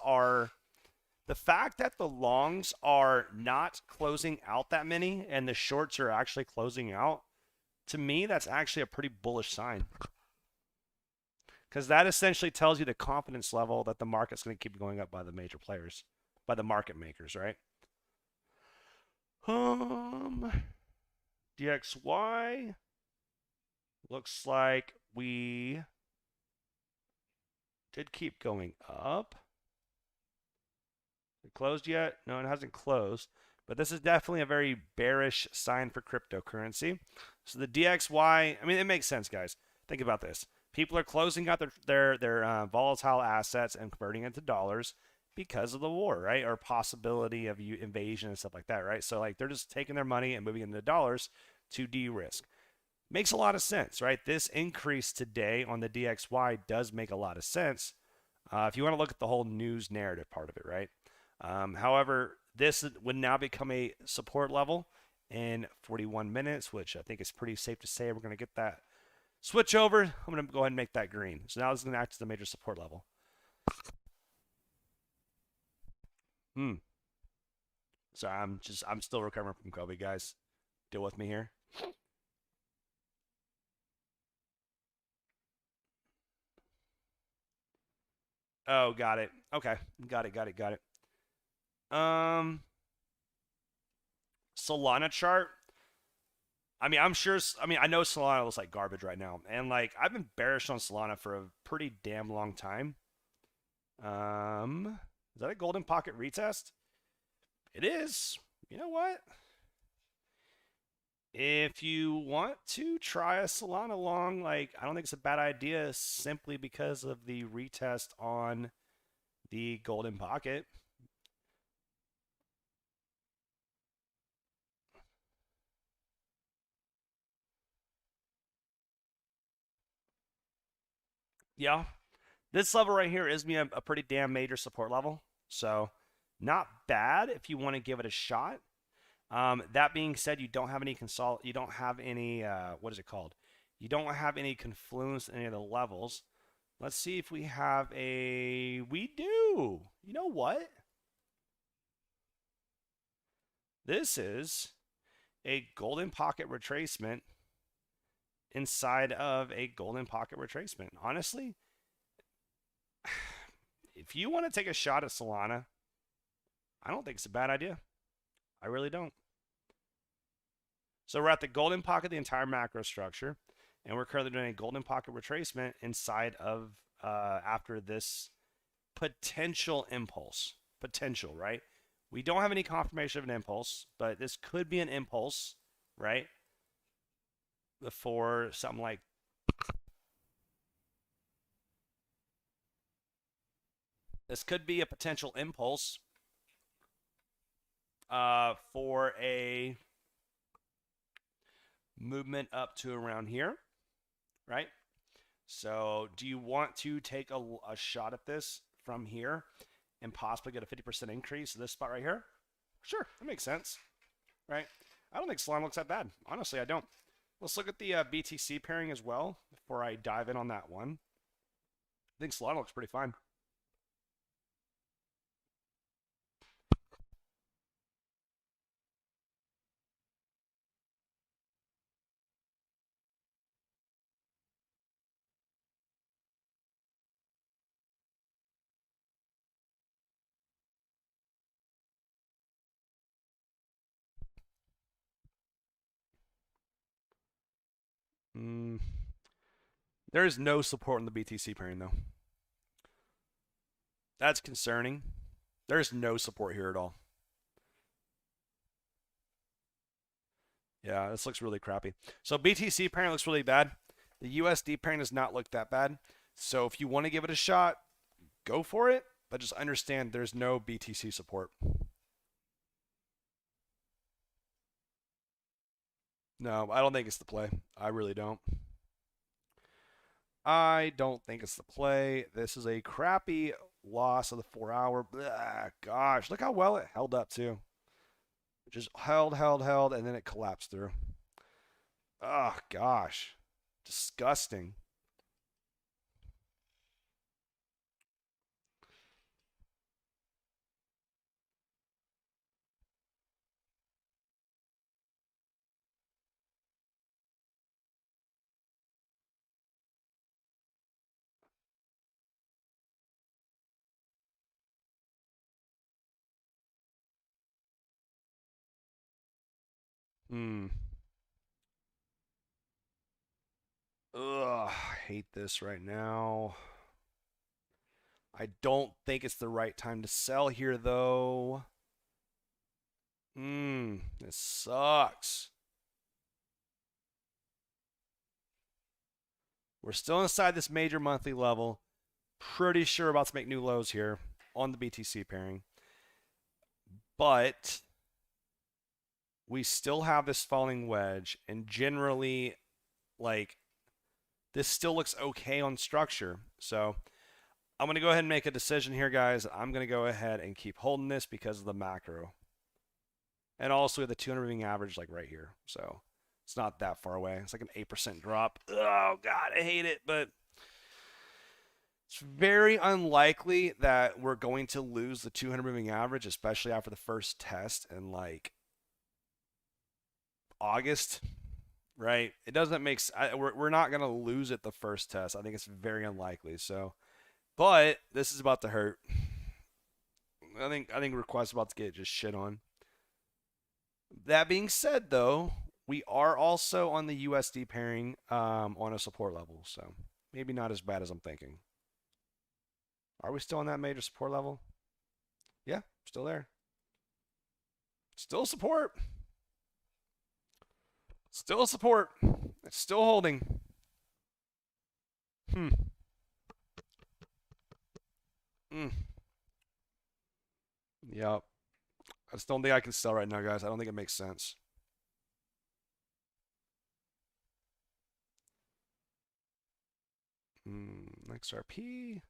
Speaker 1: are not closing out that many and the shorts are actually closing out, to me, that's actually a pretty bullish sign. Because that essentially tells you the confidence level that the market's going to keep going up by the major players, by the market makers, right? DXY looks like we did keep going up. It closed yet? No, it hasn't closed. But this is definitely a very bearish sign for cryptocurrency. So the DXY, I mean, it makes sense, guys. Think about this. People are closing out their volatile assets and converting into dollars because of the war, right? Or possibility of invasion and stuff like that, right? So like they're just taking their money and moving into dollars to de-risk. Makes a lot of sense, right? This increase today on the DXY does make a lot of sense if you want to look at the whole news narrative part of it, right? However, this would now become a support level in 41 minutes, which I think is pretty safe to say we're going to get that switch over. I'm going to go ahead and make that green. So now this is going to act as the major support level. So I'm still recovering from COVID, guys. Deal with me here. Oh, got it. Okay. Got it. Solana chart. I mean, I know Solana looks like garbage right now. And like I've been bearish on Solana for a pretty damn long time. Is that a golden pocket retest? It is. You know what? If you want to try a Solana long, like I don't think it's a bad idea simply because of the retest on the golden pocket. Yeah. This level right here is me a pretty damn major support level. So not bad if you want to give it a shot. That being said, you don't have any what is it called? You don't have any confluence in any of the levels. Let's see if we have we do. You know what? This is a golden pocket retracement inside of a golden pocket retracement. Honestly, if you want to take a shot at Solana, I don't think it's a bad idea. I really don't. So we're at the golden pocket, the entire macro structure, and we're currently doing a golden pocket retracement inside of after this potential impulse. Potential, right? We don't have any confirmation of an impulse, but this could be an impulse, right? For something like this could be a potential impulse for a movement up to around here, right? So do you want to take a shot at this from here and possibly get a 50% increase in this spot right here? Sure, that makes sense, right? I don't think Solana looks that bad. Honestly, I don't. Let's look at the BTC pairing as well before I dive in on that one. I think Solana looks pretty fine. There is no support in the BTC pairing, though. That's concerning. There's no support here at all. Yeah, this looks really crappy. So BTC pairing looks really bad. The USD pairing does not look that bad. So if you want to give it a shot, go for it. But just understand there's no BTC support. No, I don't think it's the play. I really don't. I don't think it's the play. This is a crappy loss of the 4 hour. Blah, gosh, look how well it held up too. It just held, and then it collapsed through. Oh gosh, disgusting. Hmm. Ugh, I hate this right now. I don't think it's the right time to sell here, though. This sucks. We're still inside this major monthly level. Pretty sure about to make new lows here on the BTC pairing. But we still have this falling wedge, and generally, like, this still looks okay on structure. So I'm going to go ahead and make a decision here, guys. I'm going to go ahead and keep holding this because of the macro. And also the 200 moving average, like right here. So it's not that far away. It's like an 8% drop. Oh, God, I hate it. But it's very unlikely that we're going to lose the 200 moving average, especially after the first test in like August, right? It doesn't make we're not going to lose it the first test. I think it's very unlikely. So, but this is about to hurt. I think Request's about to get just shit on. That being said, though, we are also on the USD pairing on a support level, so maybe not as bad as I'm thinking. Are we still on that major support level? Yeah, still there. Still support. Still support. It's still holding. Yep. I just don't think I can sell right now, guys. I don't think it makes sense. XRP.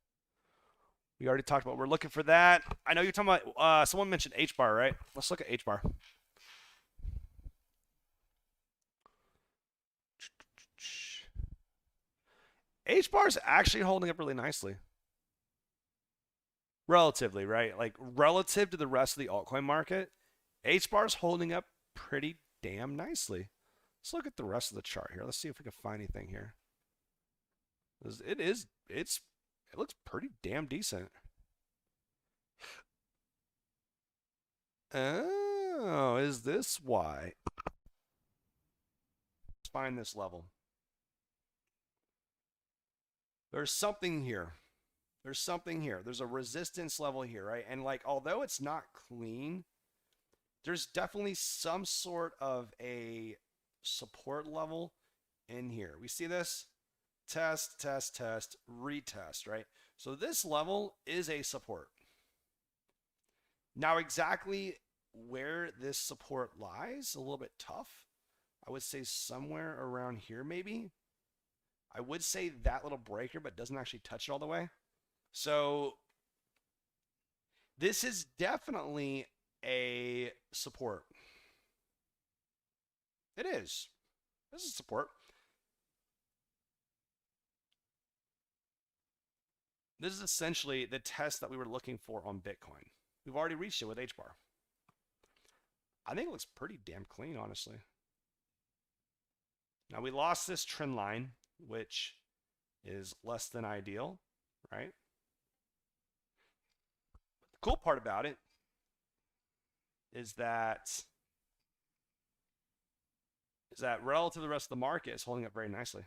Speaker 1: We already talked about we're looking for that. I know you're talking about someone mentioned H bar, right? Let's look at H bar. H bar is actually holding up really nicely. Relatively, right? Like relative to the rest of the altcoin market, H bar is holding up pretty damn nicely. Let's look at the rest of the chart here. Let's see if we can find anything here. It looks pretty damn decent. Oh, is this why? Let's find this level. There's something here. There's something here. There's a resistance level here, right? And like, although it's not clean, there's definitely some sort of a support level in here. We see this? Test, test, test, retest, right? So this level is a support. Now, exactly where this support lies, a little bit tough. I would say somewhere around here, maybe. I would say that little breaker, but doesn't actually touch it all the way. So this is definitely a support. It is. This is support. This is essentially the test that we were looking for on Bitcoin. We've already reached it with H-bar. I think it looks pretty damn clean, honestly. Now, we lost this trend line, which is less than ideal, right? The cool part about it is that is that relative to the rest of the market is holding up very nicely.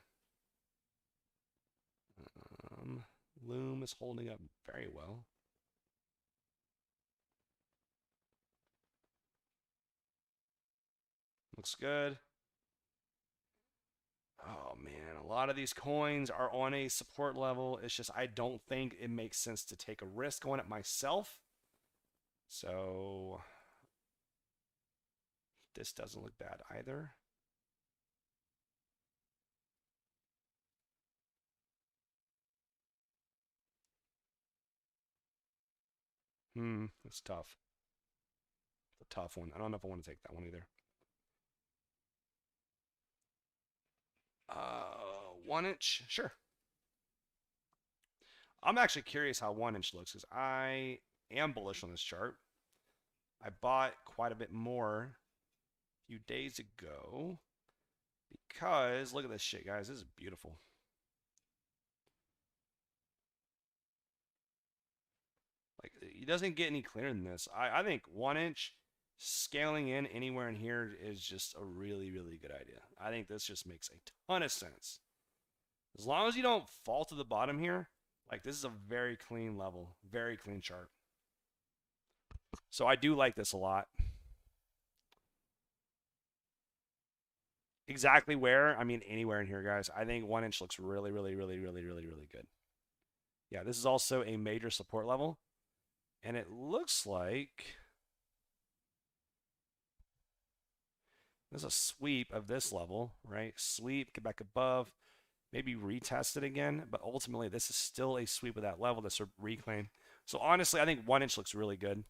Speaker 1: Loom is holding up very well. Looks good. Oh man, a lot of these coins are on a support level. It's just I don't think it makes sense to take a risk on it myself. So this doesn't look bad either. It's tough. It's a tough one. I don't know if I want to take that one either. 1 inch, sure. I'm actually curious how 1 inch looks because I am bullish on this chart. I bought quite a bit more a few days ago because look at this shit, guys. This is beautiful. Like, it doesn't get any clearer than this. I think 1 inch scaling in anywhere in here is just a really, really good idea. I think this just makes a ton of sense. As long as you don't fall to the bottom here, like this is a very clean level, very clean chart. So I do like this a lot. Exactly where? I mean, anywhere in here, guys. I think 1 inch looks really, really, really, really, really, really good. Yeah, this is also a major support level. And it looks like there's a sweep of this level, right? Sweep, get back above, maybe retest it again. But ultimately, this is still a sweep of that level, this reclaim. So honestly, I think 1 inch looks really good.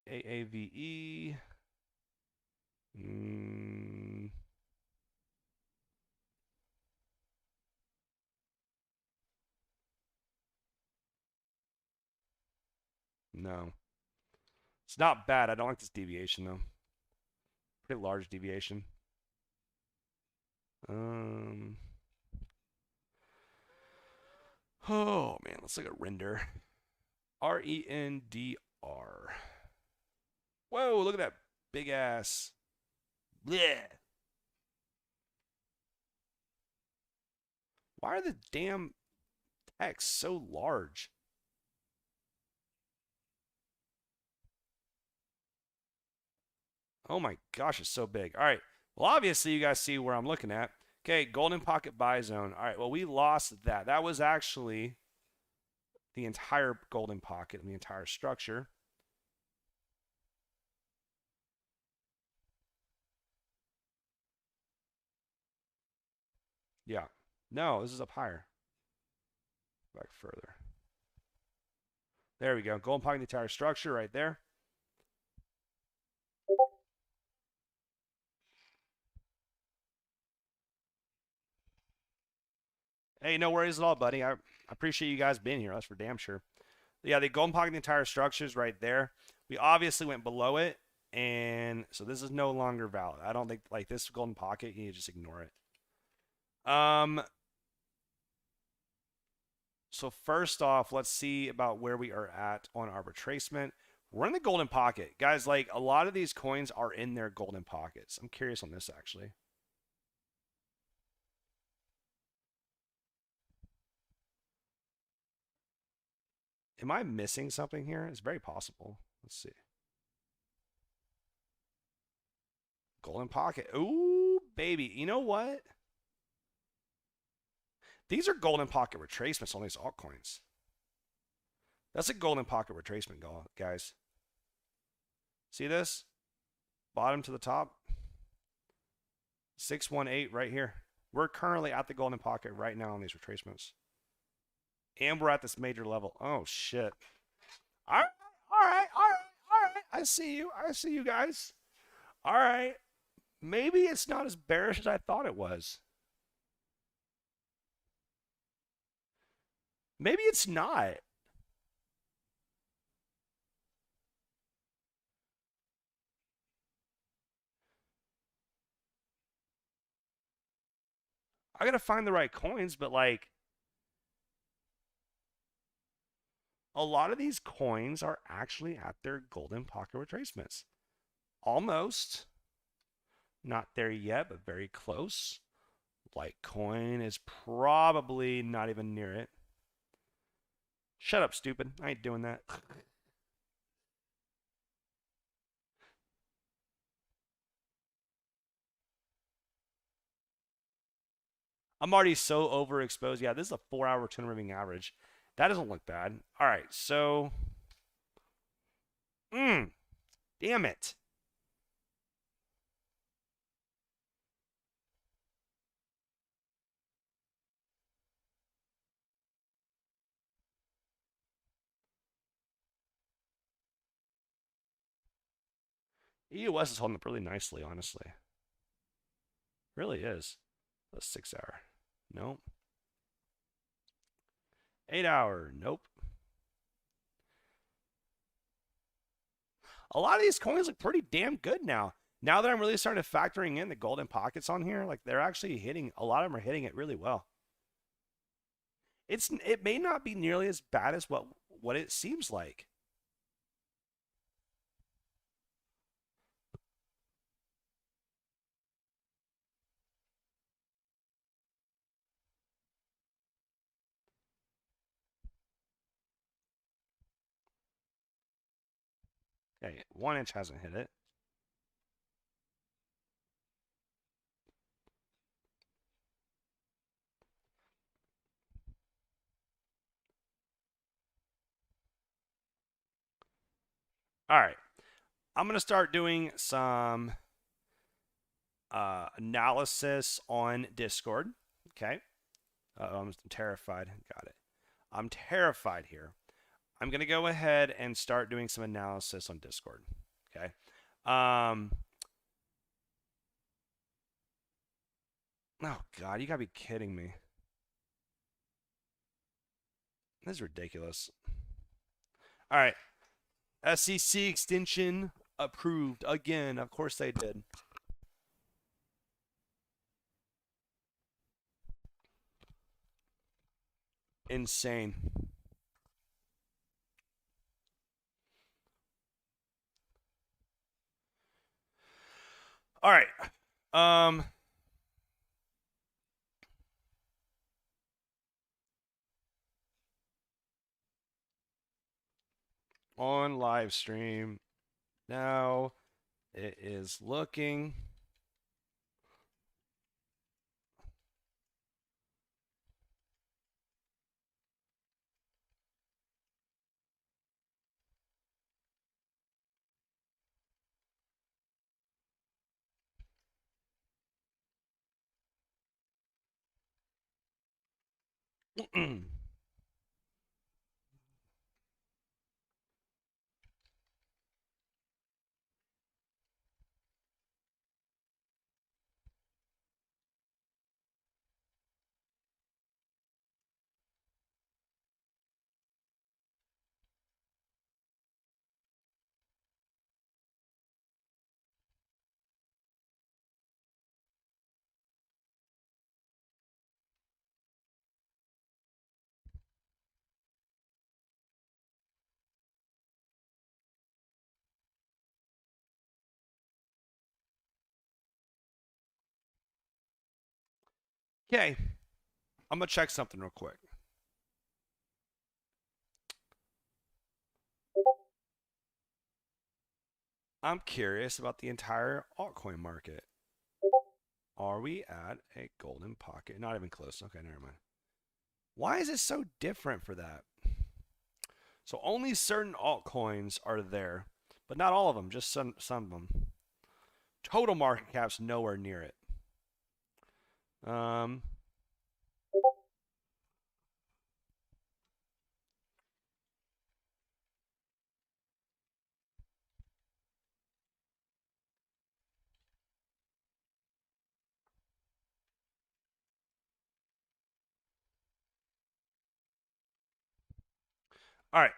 Speaker 1: AAVE. No. It's not bad. I don't like this deviation, though. Pretty large deviation. Oh, man. Let's look at render. RENDR. Whoa, look at that big ass. Blech. Why are the damn text so large? Oh my gosh, it's so big. All right. Well, obviously, you guys see where I'm looking at. Okay, golden pocket buy zone. All right, well, we lost that. That was actually the entire golden pocket and the entire structure. Yeah. No, this is up higher. Back further. There we go. Golden pocket, the entire structure right there. Hey, no worries at all, buddy. I appreciate you guys being here. That's for damn sure. Yeah, the golden pocket, the entire structure is right there. We obviously went below it, and so this is no longer valid. I don't think, like, this golden pocket, you need to just ignore it. So first off, let's see about where we are at on our retracement. We're in the golden pocket. Guys, like, a lot of these coins are in their golden pockets. I'm curious on this, actually. Am I missing something here? It's very possible. Let's see. Golden pocket. Ooh, baby. You know what? These are golden pocket retracements on these altcoins. That's a golden pocket retracement, guys. See this? Bottom to the top. 618 right here. We're currently at the golden pocket right now on these retracements. And we're at this major level. Oh, shit. All right. I see you guys. All right. Maybe it's not as bearish as I thought it was. Maybe it's not. I gotta find the right coins, but like a lot of these coins are actually at their golden pocket retracements. Almost. Not there yet, but very close. Litecoin is probably not even near it. Shut up, stupid. I ain't doing that. I'm already so overexposed. Yeah, this is a 4-hour 200 moving average. That doesn't look bad. All right, so. Damn it. EUS is holding up really nicely, honestly. Really is. A 6-hour. Nope. 8-hour. Nope. A lot of these coins look pretty damn good now. Now that I'm really starting to factoring in the golden pockets on here, like they're actually hitting, a lot of them are hitting it really well. It may not be nearly as bad as what it seems like. Okay, 1 inch hasn't hit it. All right. I'm going to start doing some analysis on Discord. Okay. I'm terrified. Got it. I'm terrified here. I'm going to go ahead and start doing some analysis on Discord. Okay. Oh, God. You got to be kidding me. This is ridiculous. All right. SEC extension approved again. Of course they did. Insane. All right. On live stream. Now it is looking Okay. I'm going to check something real quick. I'm curious about the entire altcoin market. Are we at a golden pocket? Not even close. Okay, never mind. Why is it so different for that? So only certain altcoins are there, but not all of them, just some of them. Total market cap's nowhere near it. All right.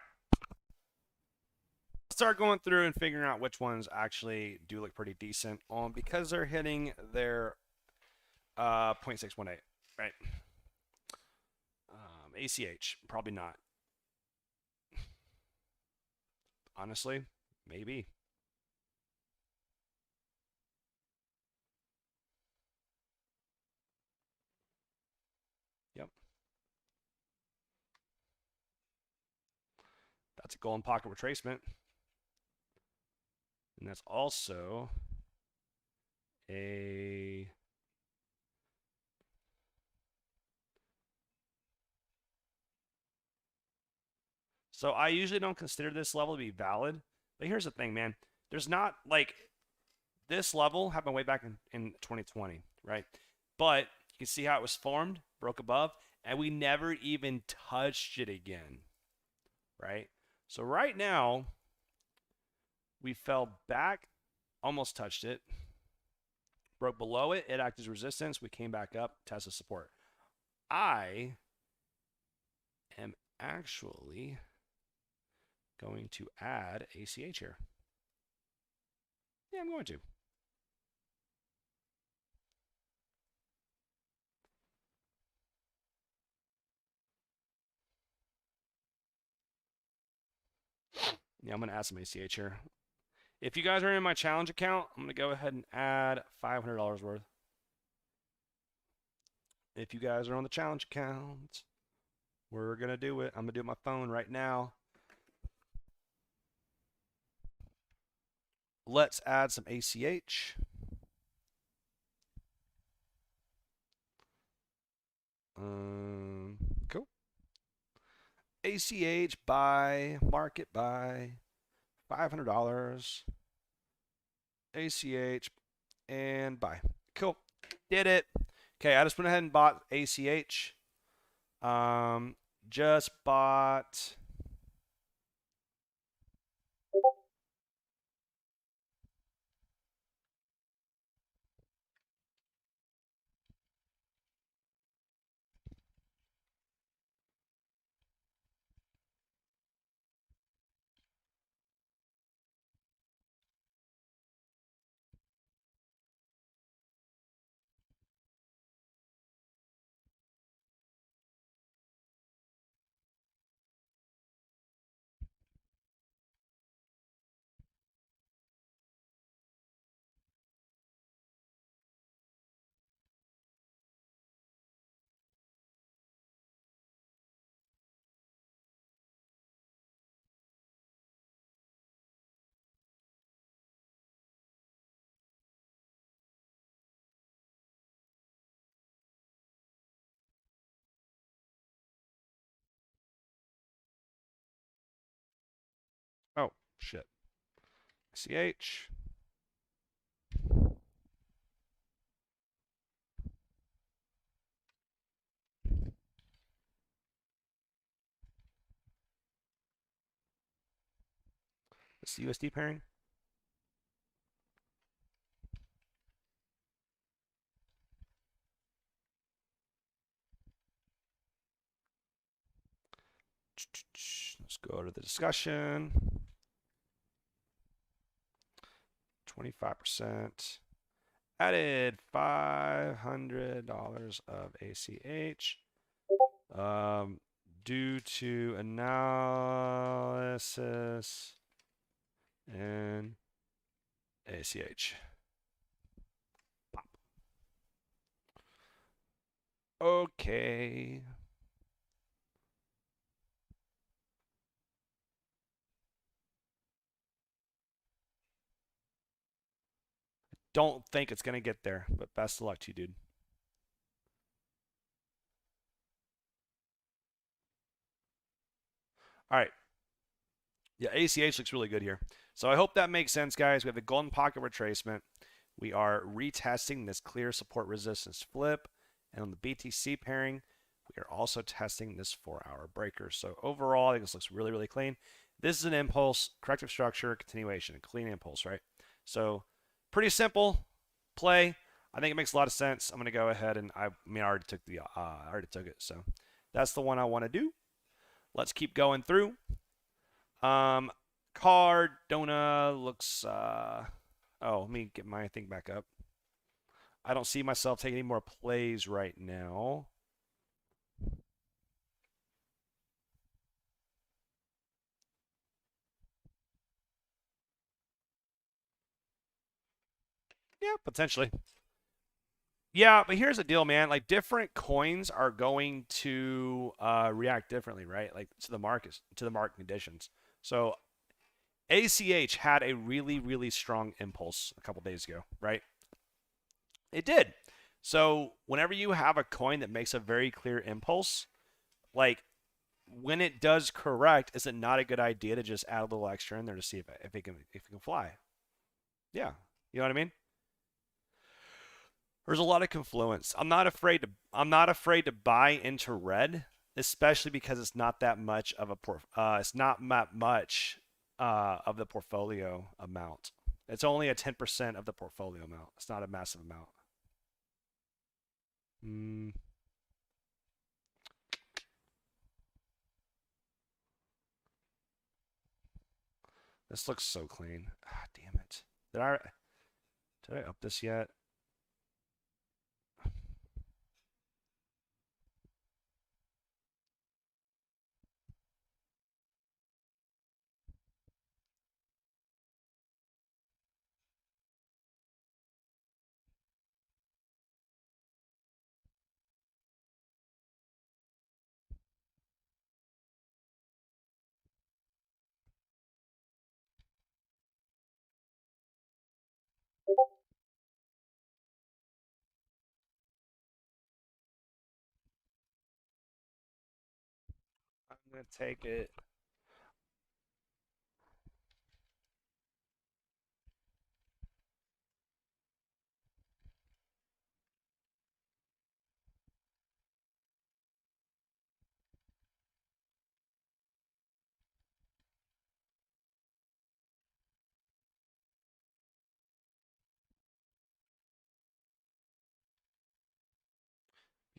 Speaker 1: Start going through and figuring out which ones actually do look pretty decent on because they're hitting their 0.618, right? ACH, probably not. Honestly, maybe. That's a golden pocket retracement. And that's also a so I usually don't consider this level to be valid, but here's the thing, man. There's not like this level happened way back in 2020, right? But you can see how it was formed, broke above, and we never even touched it again, right? So right now, we fell back, almost touched it, broke below it, it acted as resistance, we came back up, tested support. I am actually going to add ACH here. Yeah, I'm going to. Yeah, I'm going to add some ACH here. If you guys are in my challenge account, I'm going to go ahead and add $500 worth. If you guys are on the challenge account, we're going to do it. I'm going to do it on my phone right now. Let's add some ACH. Cool. ACH buy, market buy, $500. ACH and buy. Cool. Did it. Okay, I just went ahead and bought ACH. Just bought. Oh, shit. ACH. It's the USD pairing. Let's go to the discussion. 25%. Added $500 of ACH. Due to analysis and ACH. Pop. Okay. Don't think it's going to get there, but best of luck to you, dude. All right. Yeah, ACH looks really good here. So I hope that makes sense, guys. We have the golden pocket retracement. We are retesting this clear support resistance flip. And on the BTC pairing, we are also testing this 4-hour breaker. So overall, I think this looks really, really clean. This is an impulse, corrective structure, continuation, a clean impulse, right? So pretty simple play. I think it makes a lot of sense. I'm going to go ahead and I already took it. So that's the one I want to do. Let's keep going through. Cardano looks let me get my thing back up. I don't see myself taking any more plays right now. Yeah, potentially. Yeah, but here's the deal, man. Like different coins are going to react differently, right? Like to the market conditions. So ACH had a really, really strong impulse a couple days ago, right? It did. So whenever you have a coin that makes a very clear impulse, like when it does correct, is it not a good idea to just add a little extra in there to see if it can fly? Yeah, you know what I mean. There's a lot of confluence. I'm not afraid to buy into red, especially because it's not that much of a it's not that much of the portfolio amount. It's only a 10% of the portfolio amount. It's not a massive amount. Mm, this looks so clean. Ah, damn it. Did I up this yet? I'm gonna take it.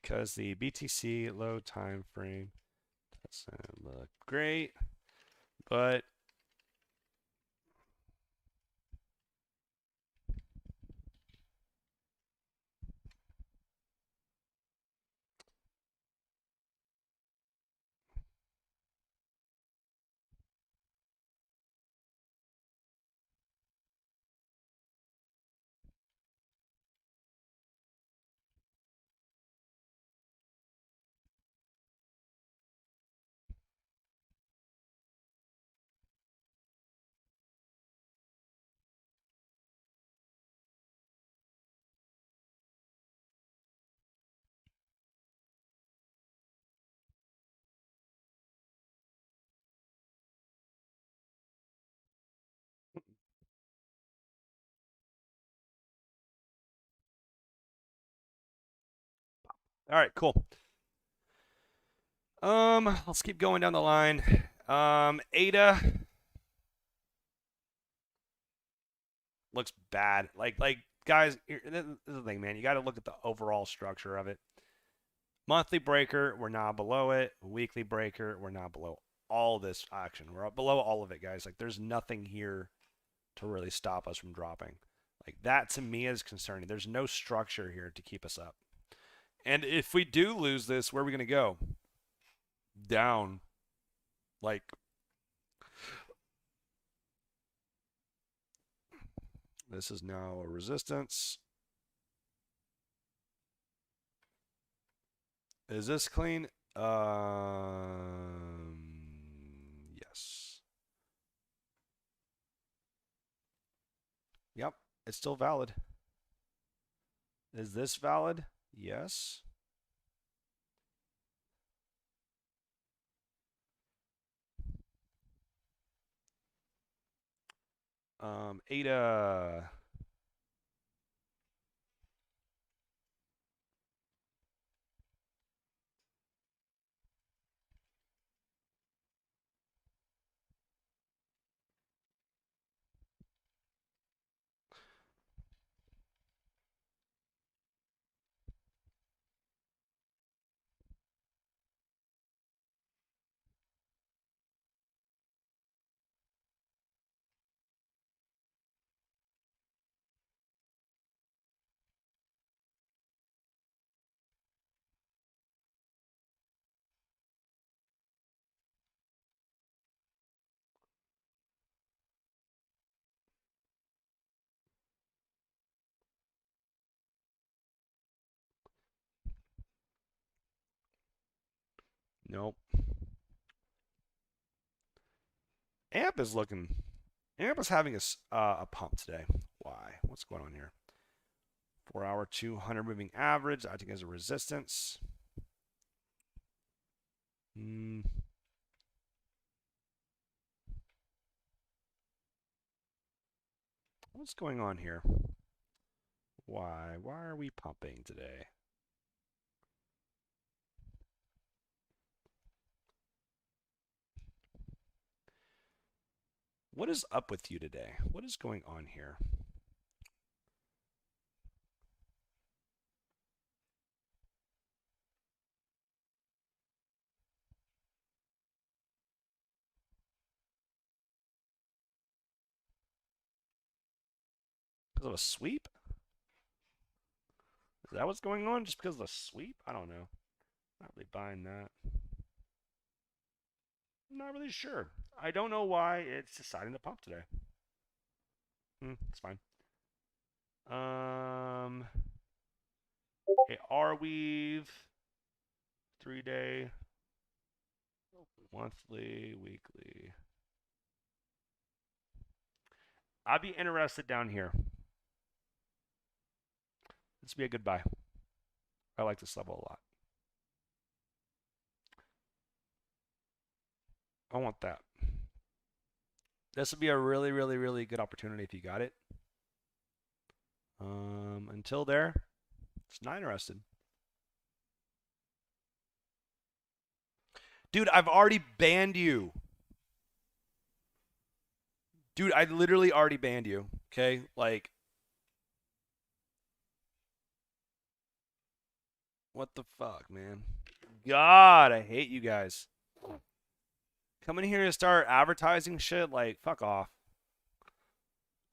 Speaker 1: Because the BTC low time frame doesn't look great, but all right, cool. Let's keep going down the line. ADA looks bad. Like guys, this is the thing, man. You got to look at the overall structure of it. Monthly breaker, we're now below it. Weekly breaker, we're now below all this action. We're below all of it, guys. Like there's nothing here to really stop us from dropping. Like that to me is concerning. There's no structure here to keep us up. And if we do lose this, where are we going to go? Down. Like this is now a resistance. Is this clean? Yes. Yep, it's still valid. Is this valid? Yes. ADA. Nope. AMP is looking. AMP is having a pump today. Why? What's going on here? 4-hour 200 moving average. I think as a resistance. What's going on here? Why? Why are we pumping today? What is up with you today? What is going on here? Because of a sweep? Is that what's going on? Just because of the sweep? I don't know. Not really buying that. I'm not really sure. I don't know why it's deciding to pump today. It's fine. Okay, Arweave, 3-day, monthly, weekly. I'd be interested down here. This would be a good buy. I like this level a lot. I want that. This would be a really, really, really good opportunity if you got it. Until there, it's not interested. Dude, I've already banned you. Dude, I literally already banned you. Okay? Like, what the fuck, man? God, I hate you guys. Coming here to start advertising shit, like, fuck off.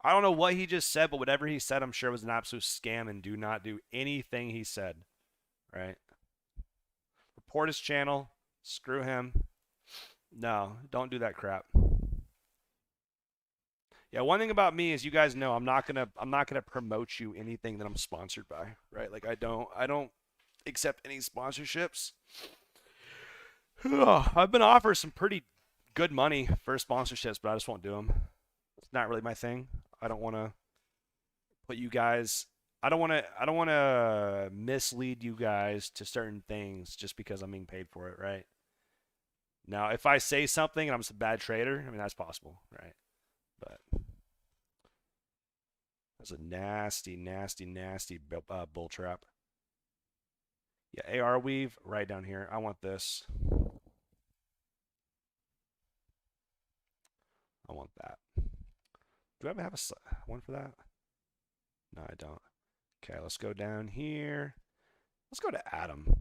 Speaker 1: I don't know what he just said, but whatever he said, I'm sure was an absolute scam, and do not do anything he said. Right? Report his channel. Screw him. No, don't do that crap. Yeah, one thing about me is you guys know I'm not gonna promote you anything that I'm sponsored by, right? Like I don't accept any sponsorships. I've been offered some pretty good money for sponsorships, but I just won't do them. It's not really my thing. I don't want to put you guys. I don't want to mislead you guys to certain things just because I'm being paid for it, right? Now, if I say something and I'm just a bad trader, I mean that's possible, right? But that's a nasty, nasty, nasty bull trap. Yeah, AR weave right down here. I want this. I want that. Do I have a one for that? No, I don't. Okay, let's go down here. Let's go to Atom.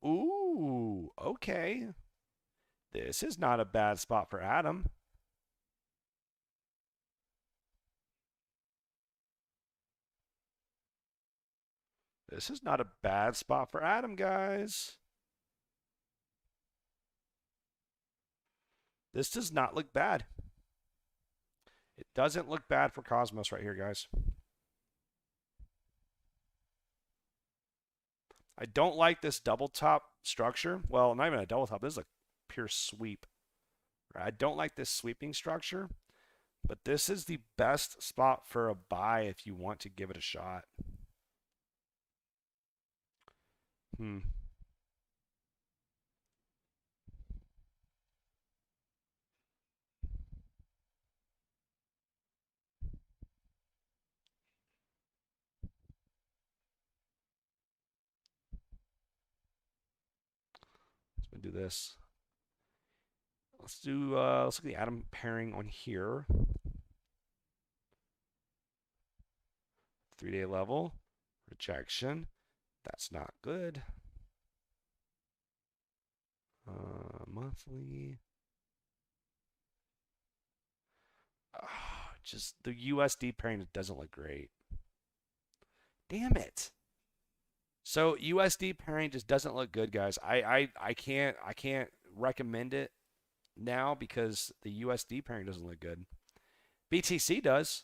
Speaker 1: Ooh, okay. This is not a bad spot for Atom. This is not a bad spot for Atom, guys. This does not look bad. It doesn't look bad for Cosmos right here, guys. I don't like this double top structure. Well, not even a double top. This is a pure sweep. I don't like this sweeping structure, but this is the best spot for a buy if you want to give it a shot. Let's do this. Let's look at the atom pairing on here. 3-day level. Rejection. That's not good. Monthly. Just the USD pairing doesn't look great. Damn it. So USD pairing just doesn't look good, guys. I can't recommend it now because the USD pairing doesn't look good. BTC does.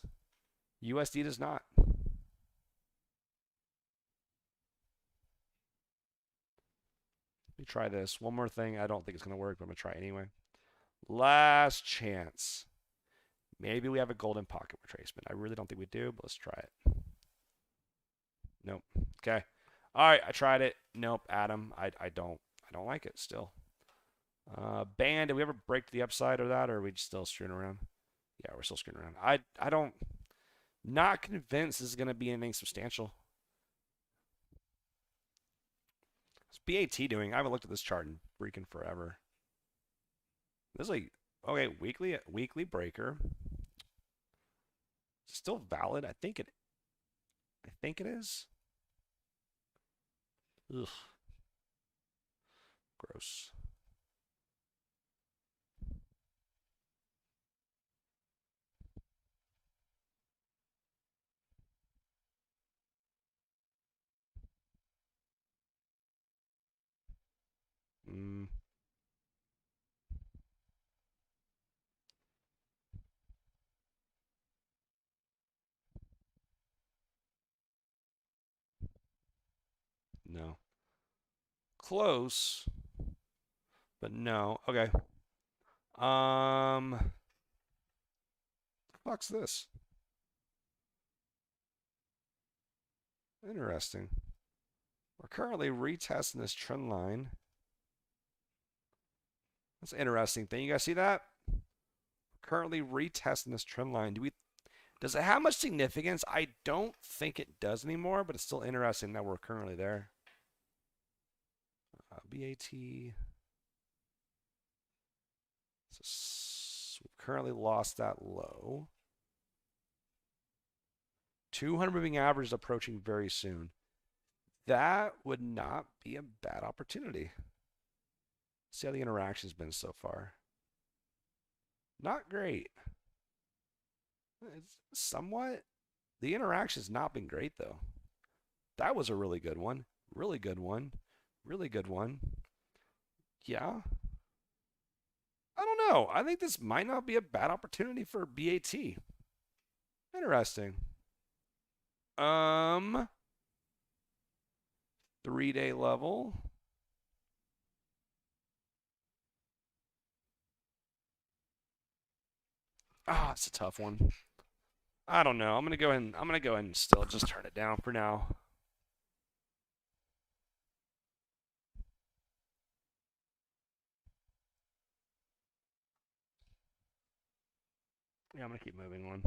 Speaker 1: USD does not. Let me try this. One more thing. I don't think it's going to work, but I'm going to try anyway. Last chance. Maybe we have a golden pocket retracement. I really don't think we do, but let's try it. Nope. Okay. All right, I tried it. Nope, Adam. I don't like it still. Band, did we ever break to the upside or that, or are we just still screwing around? Yeah, we're still screwing around. I don't, not convinced this is going to be anything substantial. What's BAT doing? I haven't looked at this chart in freaking forever. This is like, okay, weekly breaker. Still valid? I think it is. Ugh. Gross. Mm. No. Close, but no. Okay. The fuck's this? Interesting. We're currently retesting this trend line. That's an interesting thing. You guys see that? We're currently retesting this trend line. Does it have much significance? I don't think it does anymore, but it's still interesting that we're currently there. BAT. So we've currently lost that low. 200 moving average is approaching very soon. That would not be a bad opportunity. See how the interaction's been so far. Not great. It's somewhat. The interaction's not been great, though. That was a really good one. Really good one. Really good one. Yeah. I don't know. I think this might not be a bad opportunity for BAT. Interesting. 3-day level. Ah, it's a tough one. I don't know. I'm gonna go ahead and still just turn it down for now. Yeah, I'm gonna keep moving on.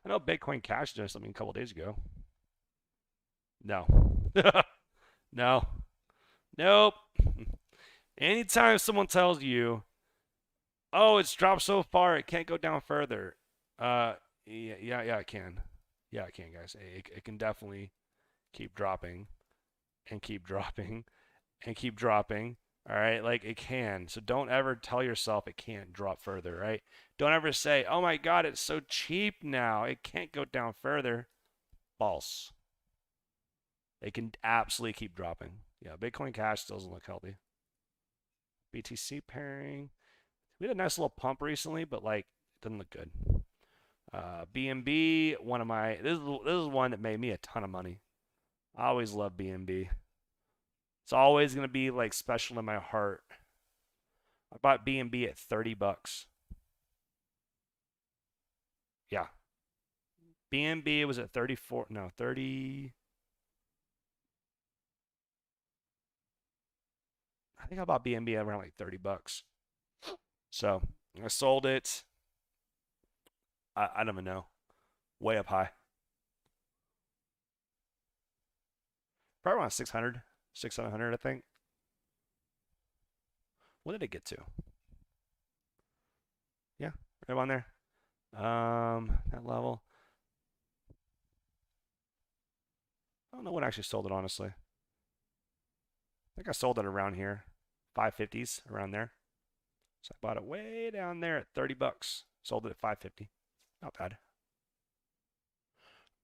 Speaker 1: I know Bitcoin Cash did something a couple days ago. No. No. Nope. Anytime someone tells you, "Oh, it's dropped so far, it can't go down further," yeah, it can. Yeah, it can, guys. It can definitely keep dropping and keep dropping and keep dropping. All right, like it can. So don't ever tell yourself it can't drop further, right? Don't ever say, "Oh my God, it's so cheap now, it can't go down further." False. It can absolutely keep dropping. Yeah, Bitcoin Cash still doesn't look healthy. BTC pairing. We had a nice little pump recently, but like it doesn't look good. BNB, one of my this is one that made me a ton of money. I always love BNB. It's always gonna be like special in my heart. I bought BNB at $30. Yeah. BNB was at 34, no, 30. I think I bought BNB around like $30. So I sold it. I don't even know. Way up high. Probably around 600, 600, I think. What did it get to? Yeah, right on there. That level. I don't know what actually sold it, honestly. I think I sold it around here. 550s, around there. So I bought it way down there at $30. Sold it at 550. Not bad.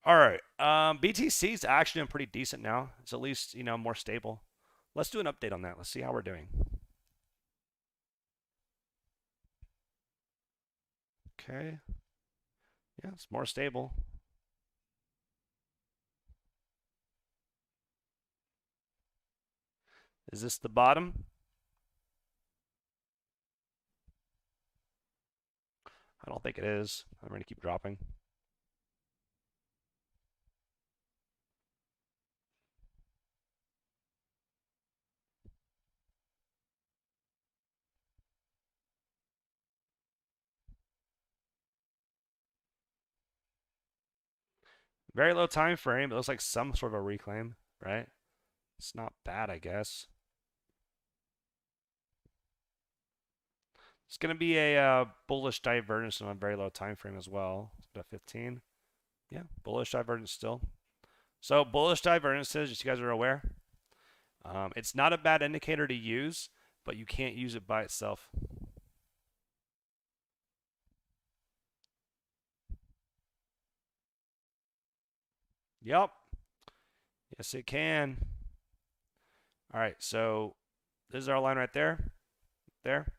Speaker 1: All right. BTC is actually doing pretty decent now. It's at least, more stable. Let's do an update on that. Let's see how we're doing. Okay. Yeah, it's more stable. Is this the bottom? I don't think it is. I'm going to keep dropping. Very low time frame. It looks like some sort of a reclaim, right? It's not bad, I guess. It's going to be a bullish divergence on a very low time frame as well. Let's go to 15. Yeah, bullish divergence still. So bullish divergences, just so you guys are aware. It's not a bad indicator to use, but you can't use it by itself. Yep. Yes, it can. All right, so this is our line right there. There.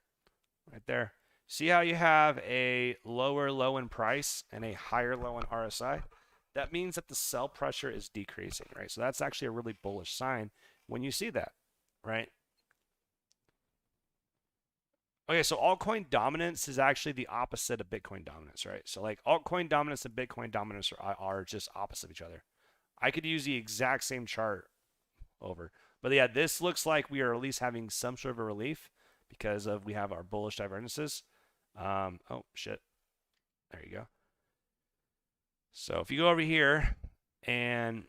Speaker 1: Right there. See how you have a lower low in price and a higher low in RSI? That means that the sell pressure is decreasing, right? So that's actually a really bullish sign when you see that, right? Okay, so altcoin dominance is actually the opposite of Bitcoin dominance, right? So like altcoin dominance and Bitcoin dominance are just opposite of each other. I could use the exact same chart over. But yeah, this looks like we are at least having some sort of a relief because we have our bullish divergences. Oh, shit. There you go. So if you go over here and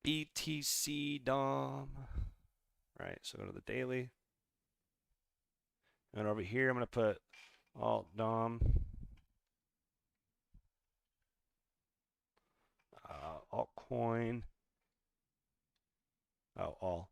Speaker 1: BTC DOM, right? So go to the daily. And over here, I'm going to put alt DOM, altcoin, all.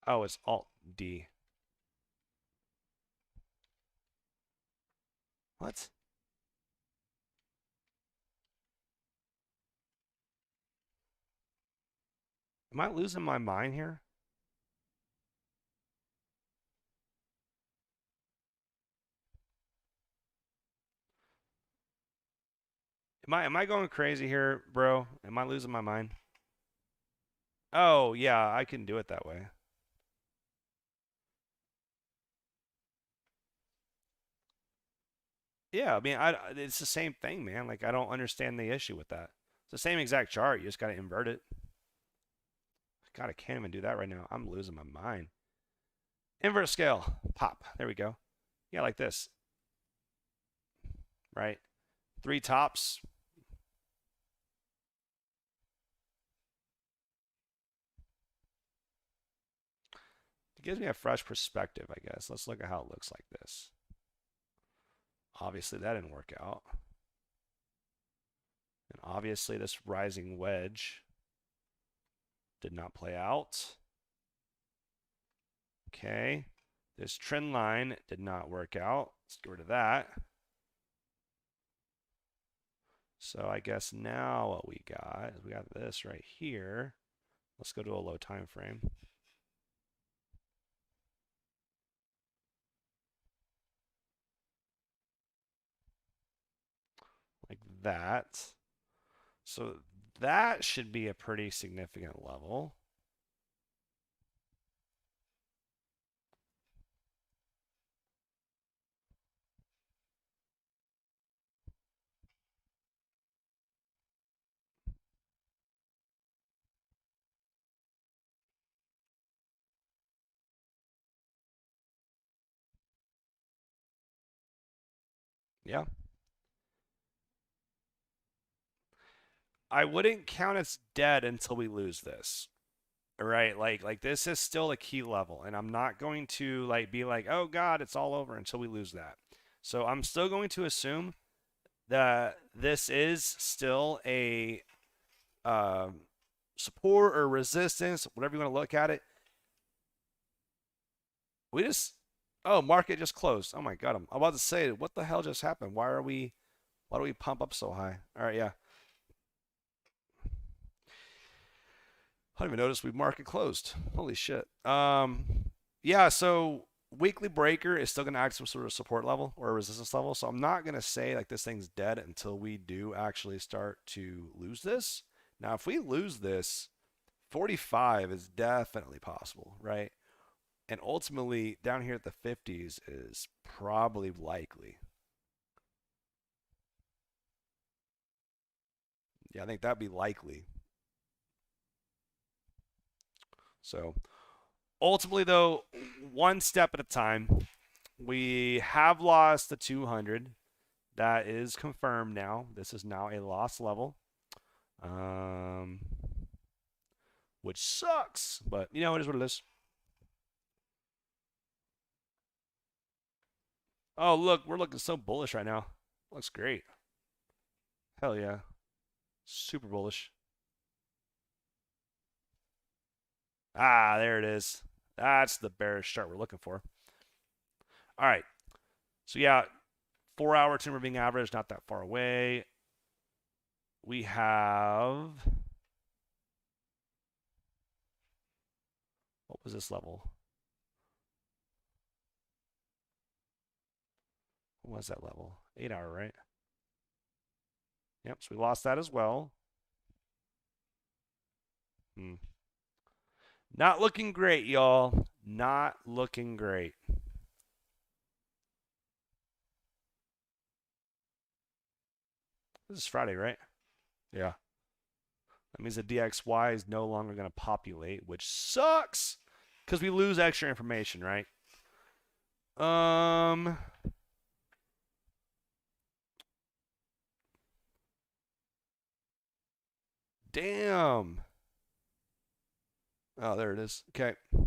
Speaker 1: Oh, it's alt D. What? Am I losing my mind here? Am I going crazy here, bro? Am I losing my mind? Oh, yeah, I can do it that way. Yeah, I mean, it's the same thing, man. Like, I don't understand the issue with that. It's the same exact chart. You just got to invert it. God, I can't even do that right now. I'm losing my mind. Invert scale. Pop. There we go. Yeah, like this. Right? 3 tops. It gives me a fresh perspective, I guess. Let's look at how it looks like this. Obviously, that didn't work out. And obviously, this rising wedge did not play out. Okay. This trend line did not work out. Let's get rid of that. So I guess now what we got is we got this right here. Let's go to a low time frame. Like that. So that should be a pretty significant level. Yeah. I wouldn't count it's dead until we lose this. Right? Like this is still a key level, and I'm not going to like be like, "Oh god, it's all over" until we lose that. So I'm still going to assume that this is still a support or resistance, whatever you want to look at it. We just, oh, market just closed. Oh my God, I'm about to say, what the hell just happened? Why do we pump up so high? All right, yeah. I don't even notice we market closed. Holy shit. Yeah, so weekly breaker is still going to act some sort of support level or resistance level. So I'm not going to say like this thing's dead until we do actually start to lose this. Now, if we lose this, 45 is definitely possible, right? And ultimately, down here at the 50s is probably likely. Yeah, I think that'd be likely. So ultimately, though, one step at a time. We have lost the 200. That is confirmed now. This is now a loss level, um, which sucks, but you know, it is what it is. Oh, look, we're looking so bullish right now. Looks great. Hell yeah. Super bullish. Ah, there it is. That's the bearish chart we're looking for. All right. So, yeah, 4-hour timber moving average, not that far away. We have. What was this level? What was that level? 8-hour, right? Yep, so we lost that as well. Not looking great, y'all. Not looking great. This is Friday, right? Yeah. That means the DXY is no longer going to populate, which sucks because we lose extra information, right? Damn. Oh, there it is. Okay. A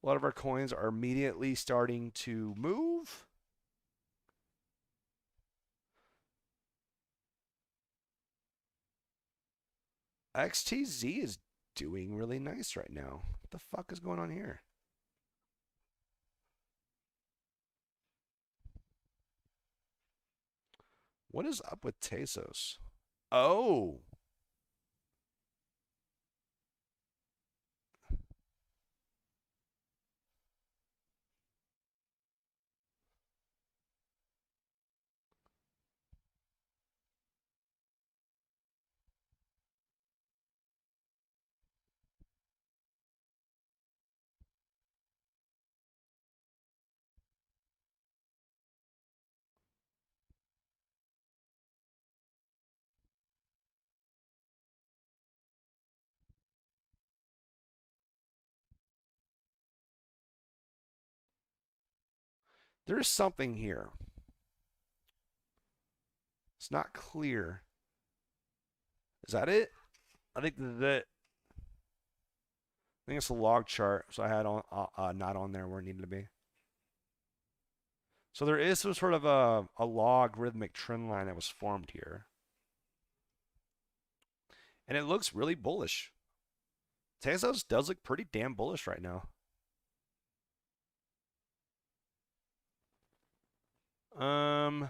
Speaker 1: lot of our coins are immediately starting to move. XTZ is doing really nice right now. What the fuck is going on here? What is up with Tesos? Oh. There's something here. It's not clear. Is that it? I think it's a log chart, so I had on not on there where it needed to be. So there is some sort of a logarithmic trend line that was formed here, and it looks really bullish. Tezos does look pretty damn bullish right now. I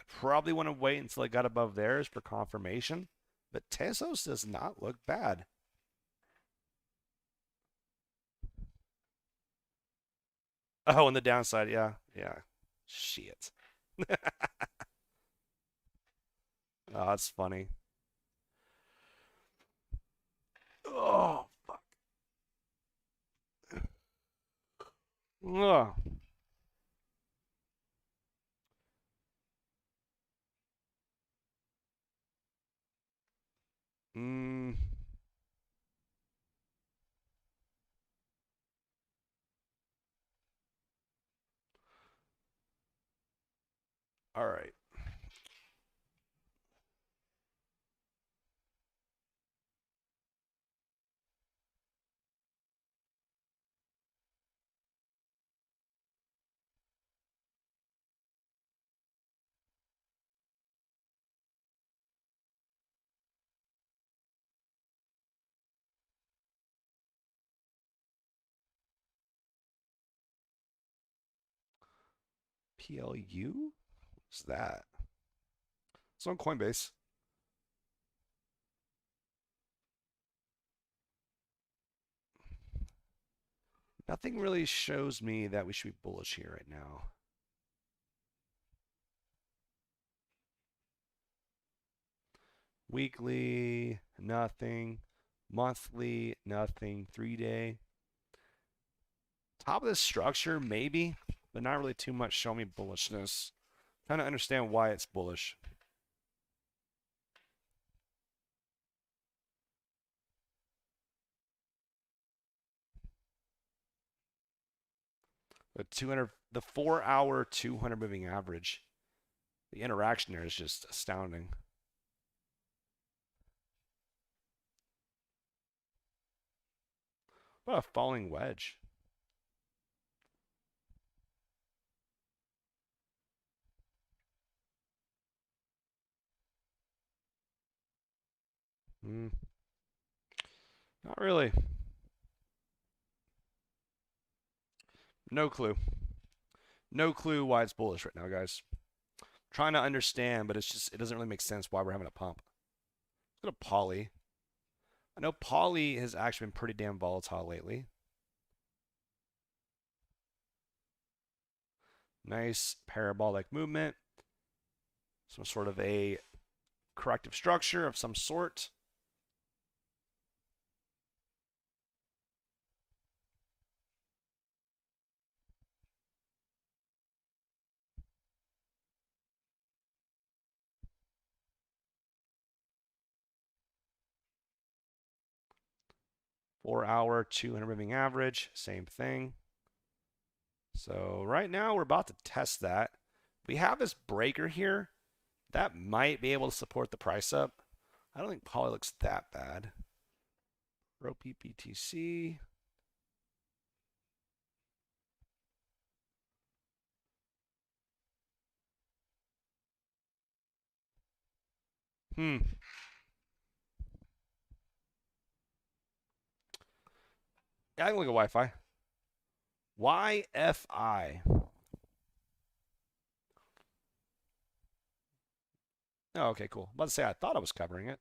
Speaker 1: probably want to wait until I got above theirs for confirmation, but Tezos does not look bad. Oh, on the downside, yeah, yeah. Shit. Oh, that's funny. Oh, fuck. Ugh. Mm. All right. PLU? What's that? It's on Coinbase. Nothing really shows me that we should be bullish here right now. Weekly, nothing. Monthly, nothing. 3-day. Top of this structure, maybe, but not really too much showing me bullishness. Trying to understand why it's bullish. The 4-hour 200 moving average. The interaction there is just astounding. What a falling wedge. Not really. No clue. No clue why it's bullish right now, guys. Trying to understand, but it doesn't really make sense why we're having a pump. Let's go to Poly. I know Poly has actually been pretty damn volatile lately. Nice parabolic movement. Some sort of a corrective structure of some sort. Four-hour 200 moving average, same thing. So right now we're about to test that. We have this breaker here. That might be able to support the price up. I don't think Poly looks that bad. Bro PPTC. Yeah, I can look at Wi-Fi. YFI. Oh, okay, cool. I'm about to say I thought I was covering it.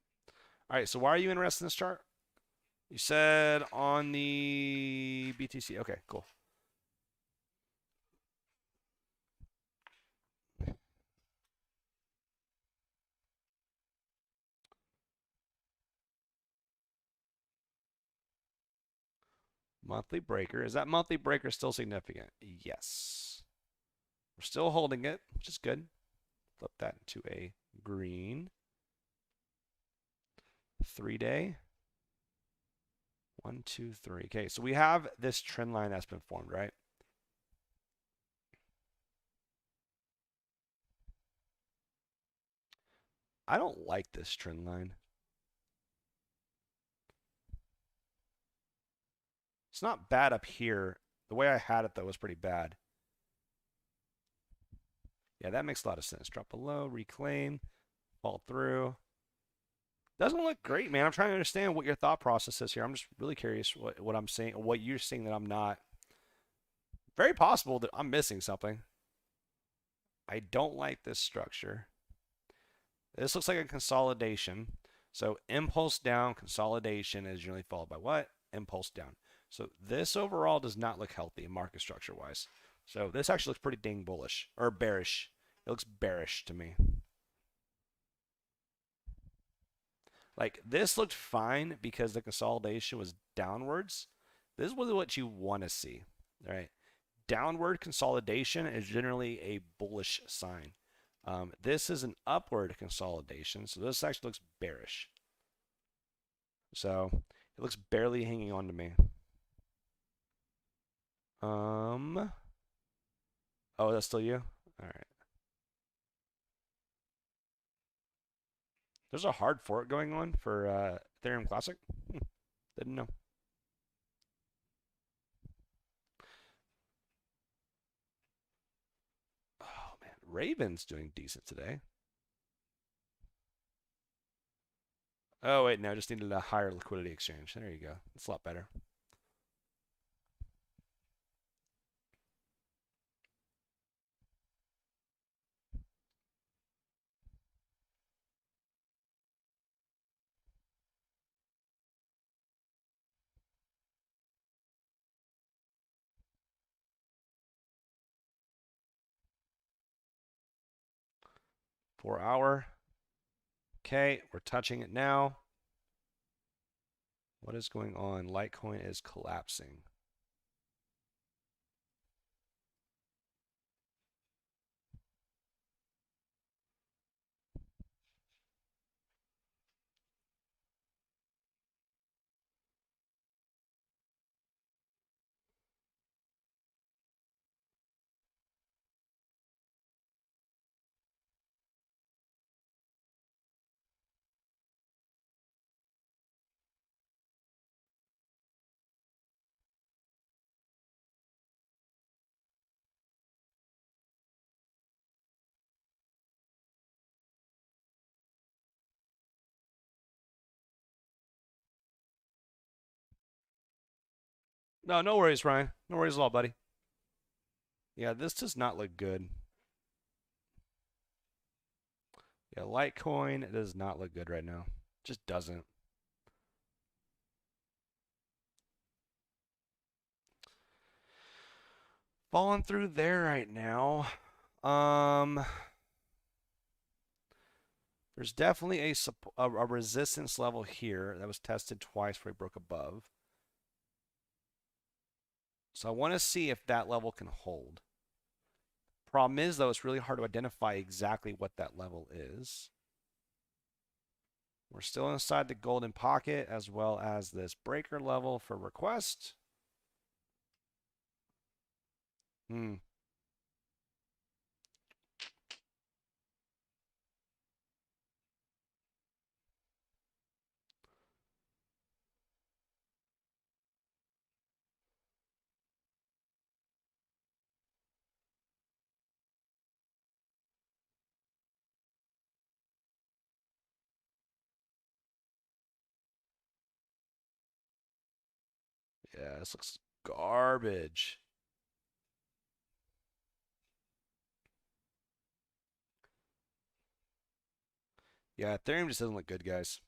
Speaker 1: All right, so why are you interested in this chart? You said on the BTC. Okay, cool. Monthly breaker. Is that monthly breaker still significant? Yes. We're still holding it, which is good. Flip that into a green. 3-day. 1, 2, 3. Okay, so we have this trend line that's been formed, right? I don't like this trend line. It's not bad up here. The way I had it, though, was pretty bad. Yeah, that makes a lot of sense. Drop below, reclaim, fall through. Doesn't look great, man. I'm trying to understand what your thought process is here. I'm just really curious what I'm saying, what you're seeing that I'm not. Very possible that I'm missing something. I don't like this structure. This looks like a consolidation. So impulse down, consolidation is generally followed by what? Impulse down. So this overall does not look healthy market structure wise. So this actually looks pretty dang bullish or bearish. It looks bearish to me. Like this looked fine because the consolidation was downwards. This is really what you want to see, right? Downward consolidation is generally a bullish sign. This is an upward consolidation, so this actually looks bearish. So it looks barely hanging on to me. Oh, that's still you? All right. There's a hard fork going on for Ethereum Classic. Didn't know. Oh man, Raven's doing decent today. Oh wait, no, I just needed a higher liquidity exchange. There you go. It's a lot better. 4 hour. Okay, we're touching it now. What is going on? Litecoin is collapsing. No, no worries, Ryan. No worries at all, buddy. Yeah, this does not look good. Yeah, Litecoin does not look good right now. Just doesn't. Falling through there right now. There's definitely a resistance level here that was tested twice before it broke above. So I want to see if that level can hold. Problem is, though, it's really hard to identify exactly what that level is. We're still inside the golden pocket as well as this breaker level for request. Hmm. Yeah, this looks garbage. Yeah, Ethereum just doesn't look good, guys.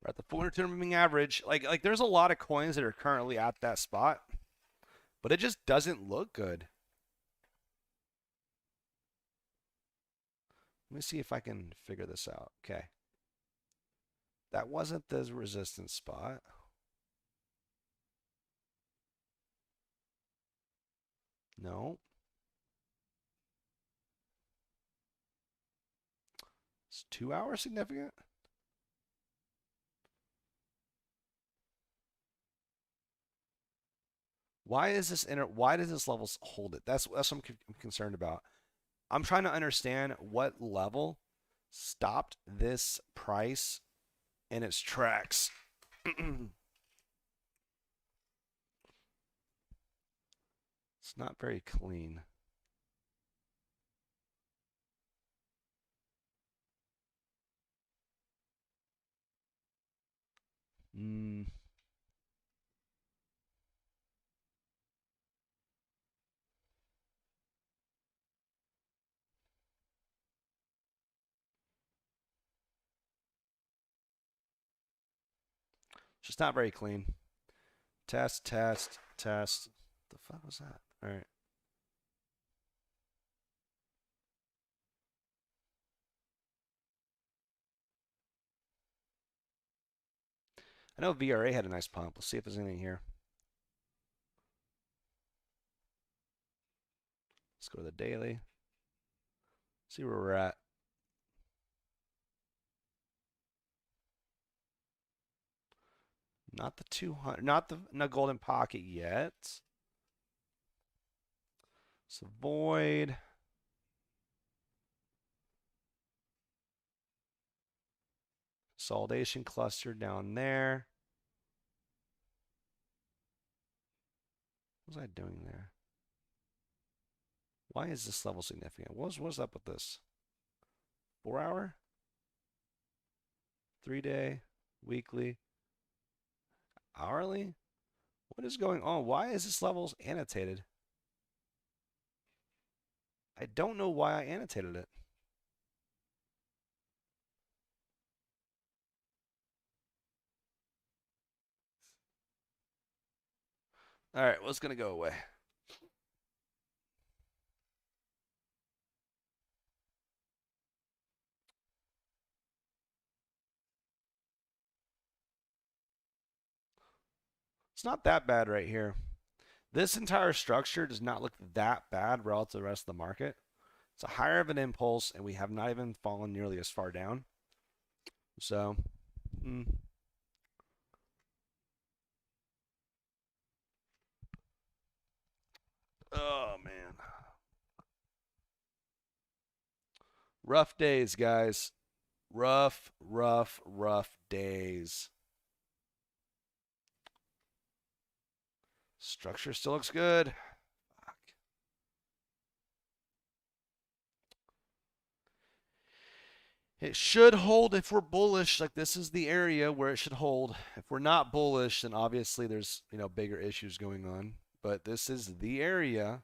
Speaker 1: We're at the 400 moving average. Like there's a lot of coins that are currently at that spot, but it just doesn't look good. Let me see if I can figure this out. Okay. That wasn't the resistance spot. No. It's 2 hours significant? Why is this why does this level hold it? That's what I'm concerned about. I'm trying to understand what level stopped this price in its tracks. It's not very clean. Mm. Just not very clean. Test, test, test. The fuck was that? All right. I know VRA had a nice pump. Let's see if there's anything here. Let's go to the daily. See where we're at. Not the 200, not the golden pocket yet. So void. Consolidation cluster down there. What was I doing there? Why is this level significant? What's up with this? 4 hour? 3-day? Weekly? Hourly? What is going on? Why is this level annotated? I don't know why I annotated it. All right, well, it's going to go away. It's not that bad right here. This entire structure does not look that bad relative to the rest of the market. It's a higher of an impulse, and we have not even fallen nearly as far down. So, oh man, rough days, guys. Rough, rough, rough days. Structure still looks good. Fuck. It should hold if we're bullish. Like, this is the area where it should hold. If we're not bullish, then obviously there's, bigger issues going on. But this is the area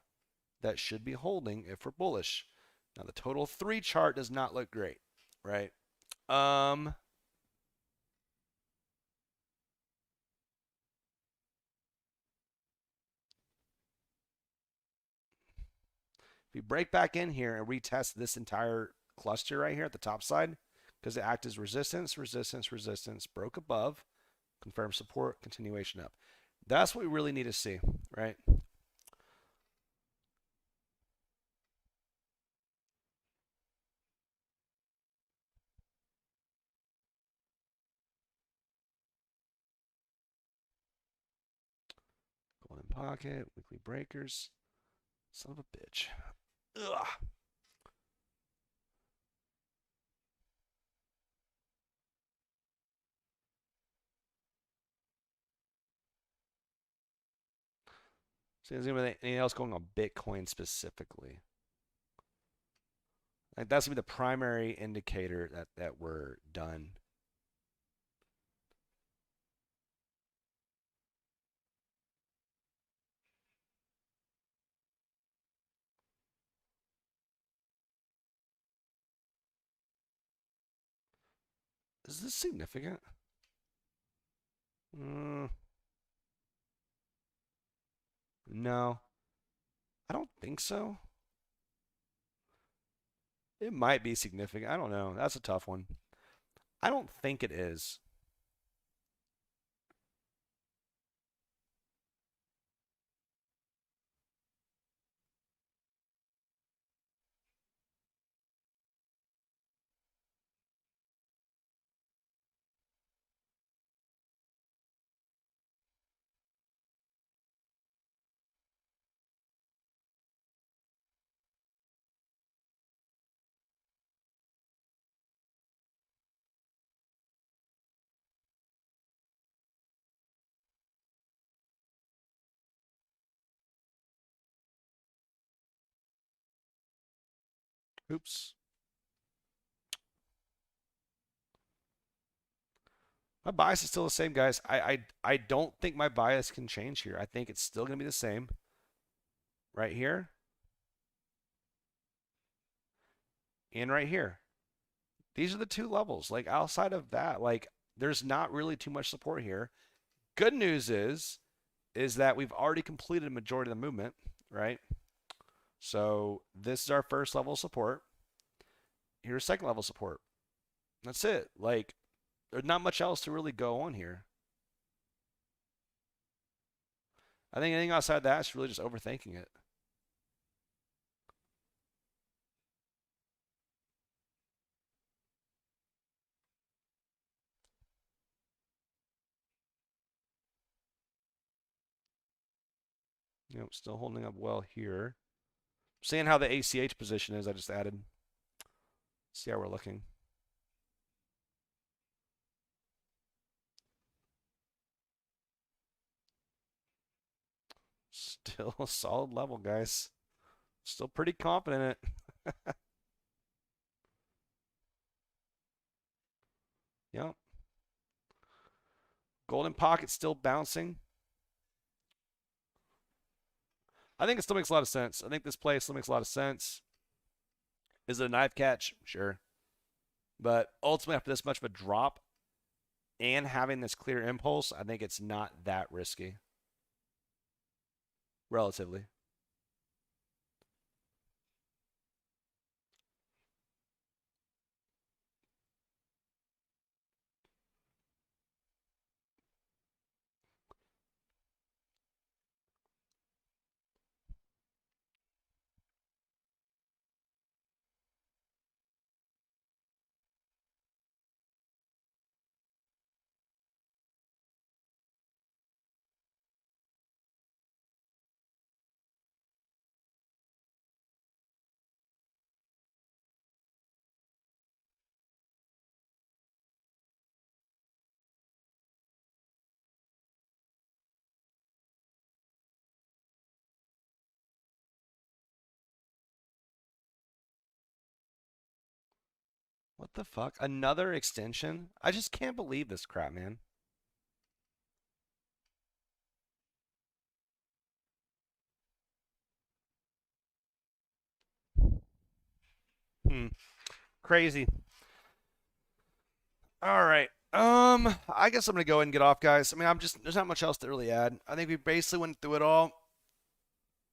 Speaker 1: that should be holding if we're bullish. Now the total 3 chart does not look great, right? If we break back in here and retest this entire cluster right here at the top side, because it acted as resistance, resistance, resistance, broke above, confirm support, continuation up. That's what we really need to see, right? Golden pocket, weekly breakers. Son of a bitch. Ugh. So is there anything else going on Bitcoin specifically? Like, that's gonna be the primary indicator that we're done. Is this significant? No, I don't think so. It might be significant. I don't know. That's a tough one. I don't think it is. Oops. My bias is still the same, guys. I don't think my bias can change here. I think it's still going to be the same right here and right here. These are the 2 levels. Like, outside of that, like, there's not really too much support here. Good news is that we've already completed a majority of the movement, right? So this is our first level of support. Here's second level support. That's it. Like, there's not much else to really go on here. I think anything outside that is really just overthinking it. Still holding up well here. Seeing how the ACH position is, I just added. See how we're looking. Still a solid level, guys. Still pretty confident in it. Yep. Golden pocket still bouncing. I think it still makes a lot of sense. I think this play still makes a lot of sense. Is it a knife catch? Sure. But ultimately, after this much of a drop and having this clear impulse, I think it's not that risky. Relatively. the fuck? Another extension? I just can't believe this crap, man. Crazy. All right. I guess I'm gonna go ahead and get off, guys. I mean, there's not much else to really add. I think we basically went through it all.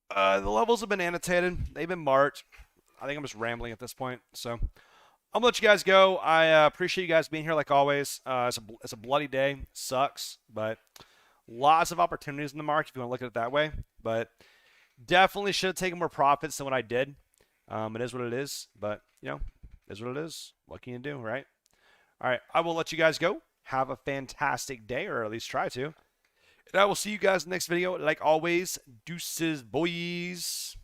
Speaker 1: The levels have been annotated. They've been marked. I think I'm just rambling at this point. So I'm gonna let you guys go. I appreciate you guys being here like always. It's a bloody day. Sucks, but lots of opportunities in the market if you want to look at it that way. But definitely should have taken more profits than what I did. It is what it is. But you know, it is what it is. What can you do, right? All right, I will let you guys go. Have a fantastic day, or at least try to. And I will see you guys in the next video. Like always, deuces, boys.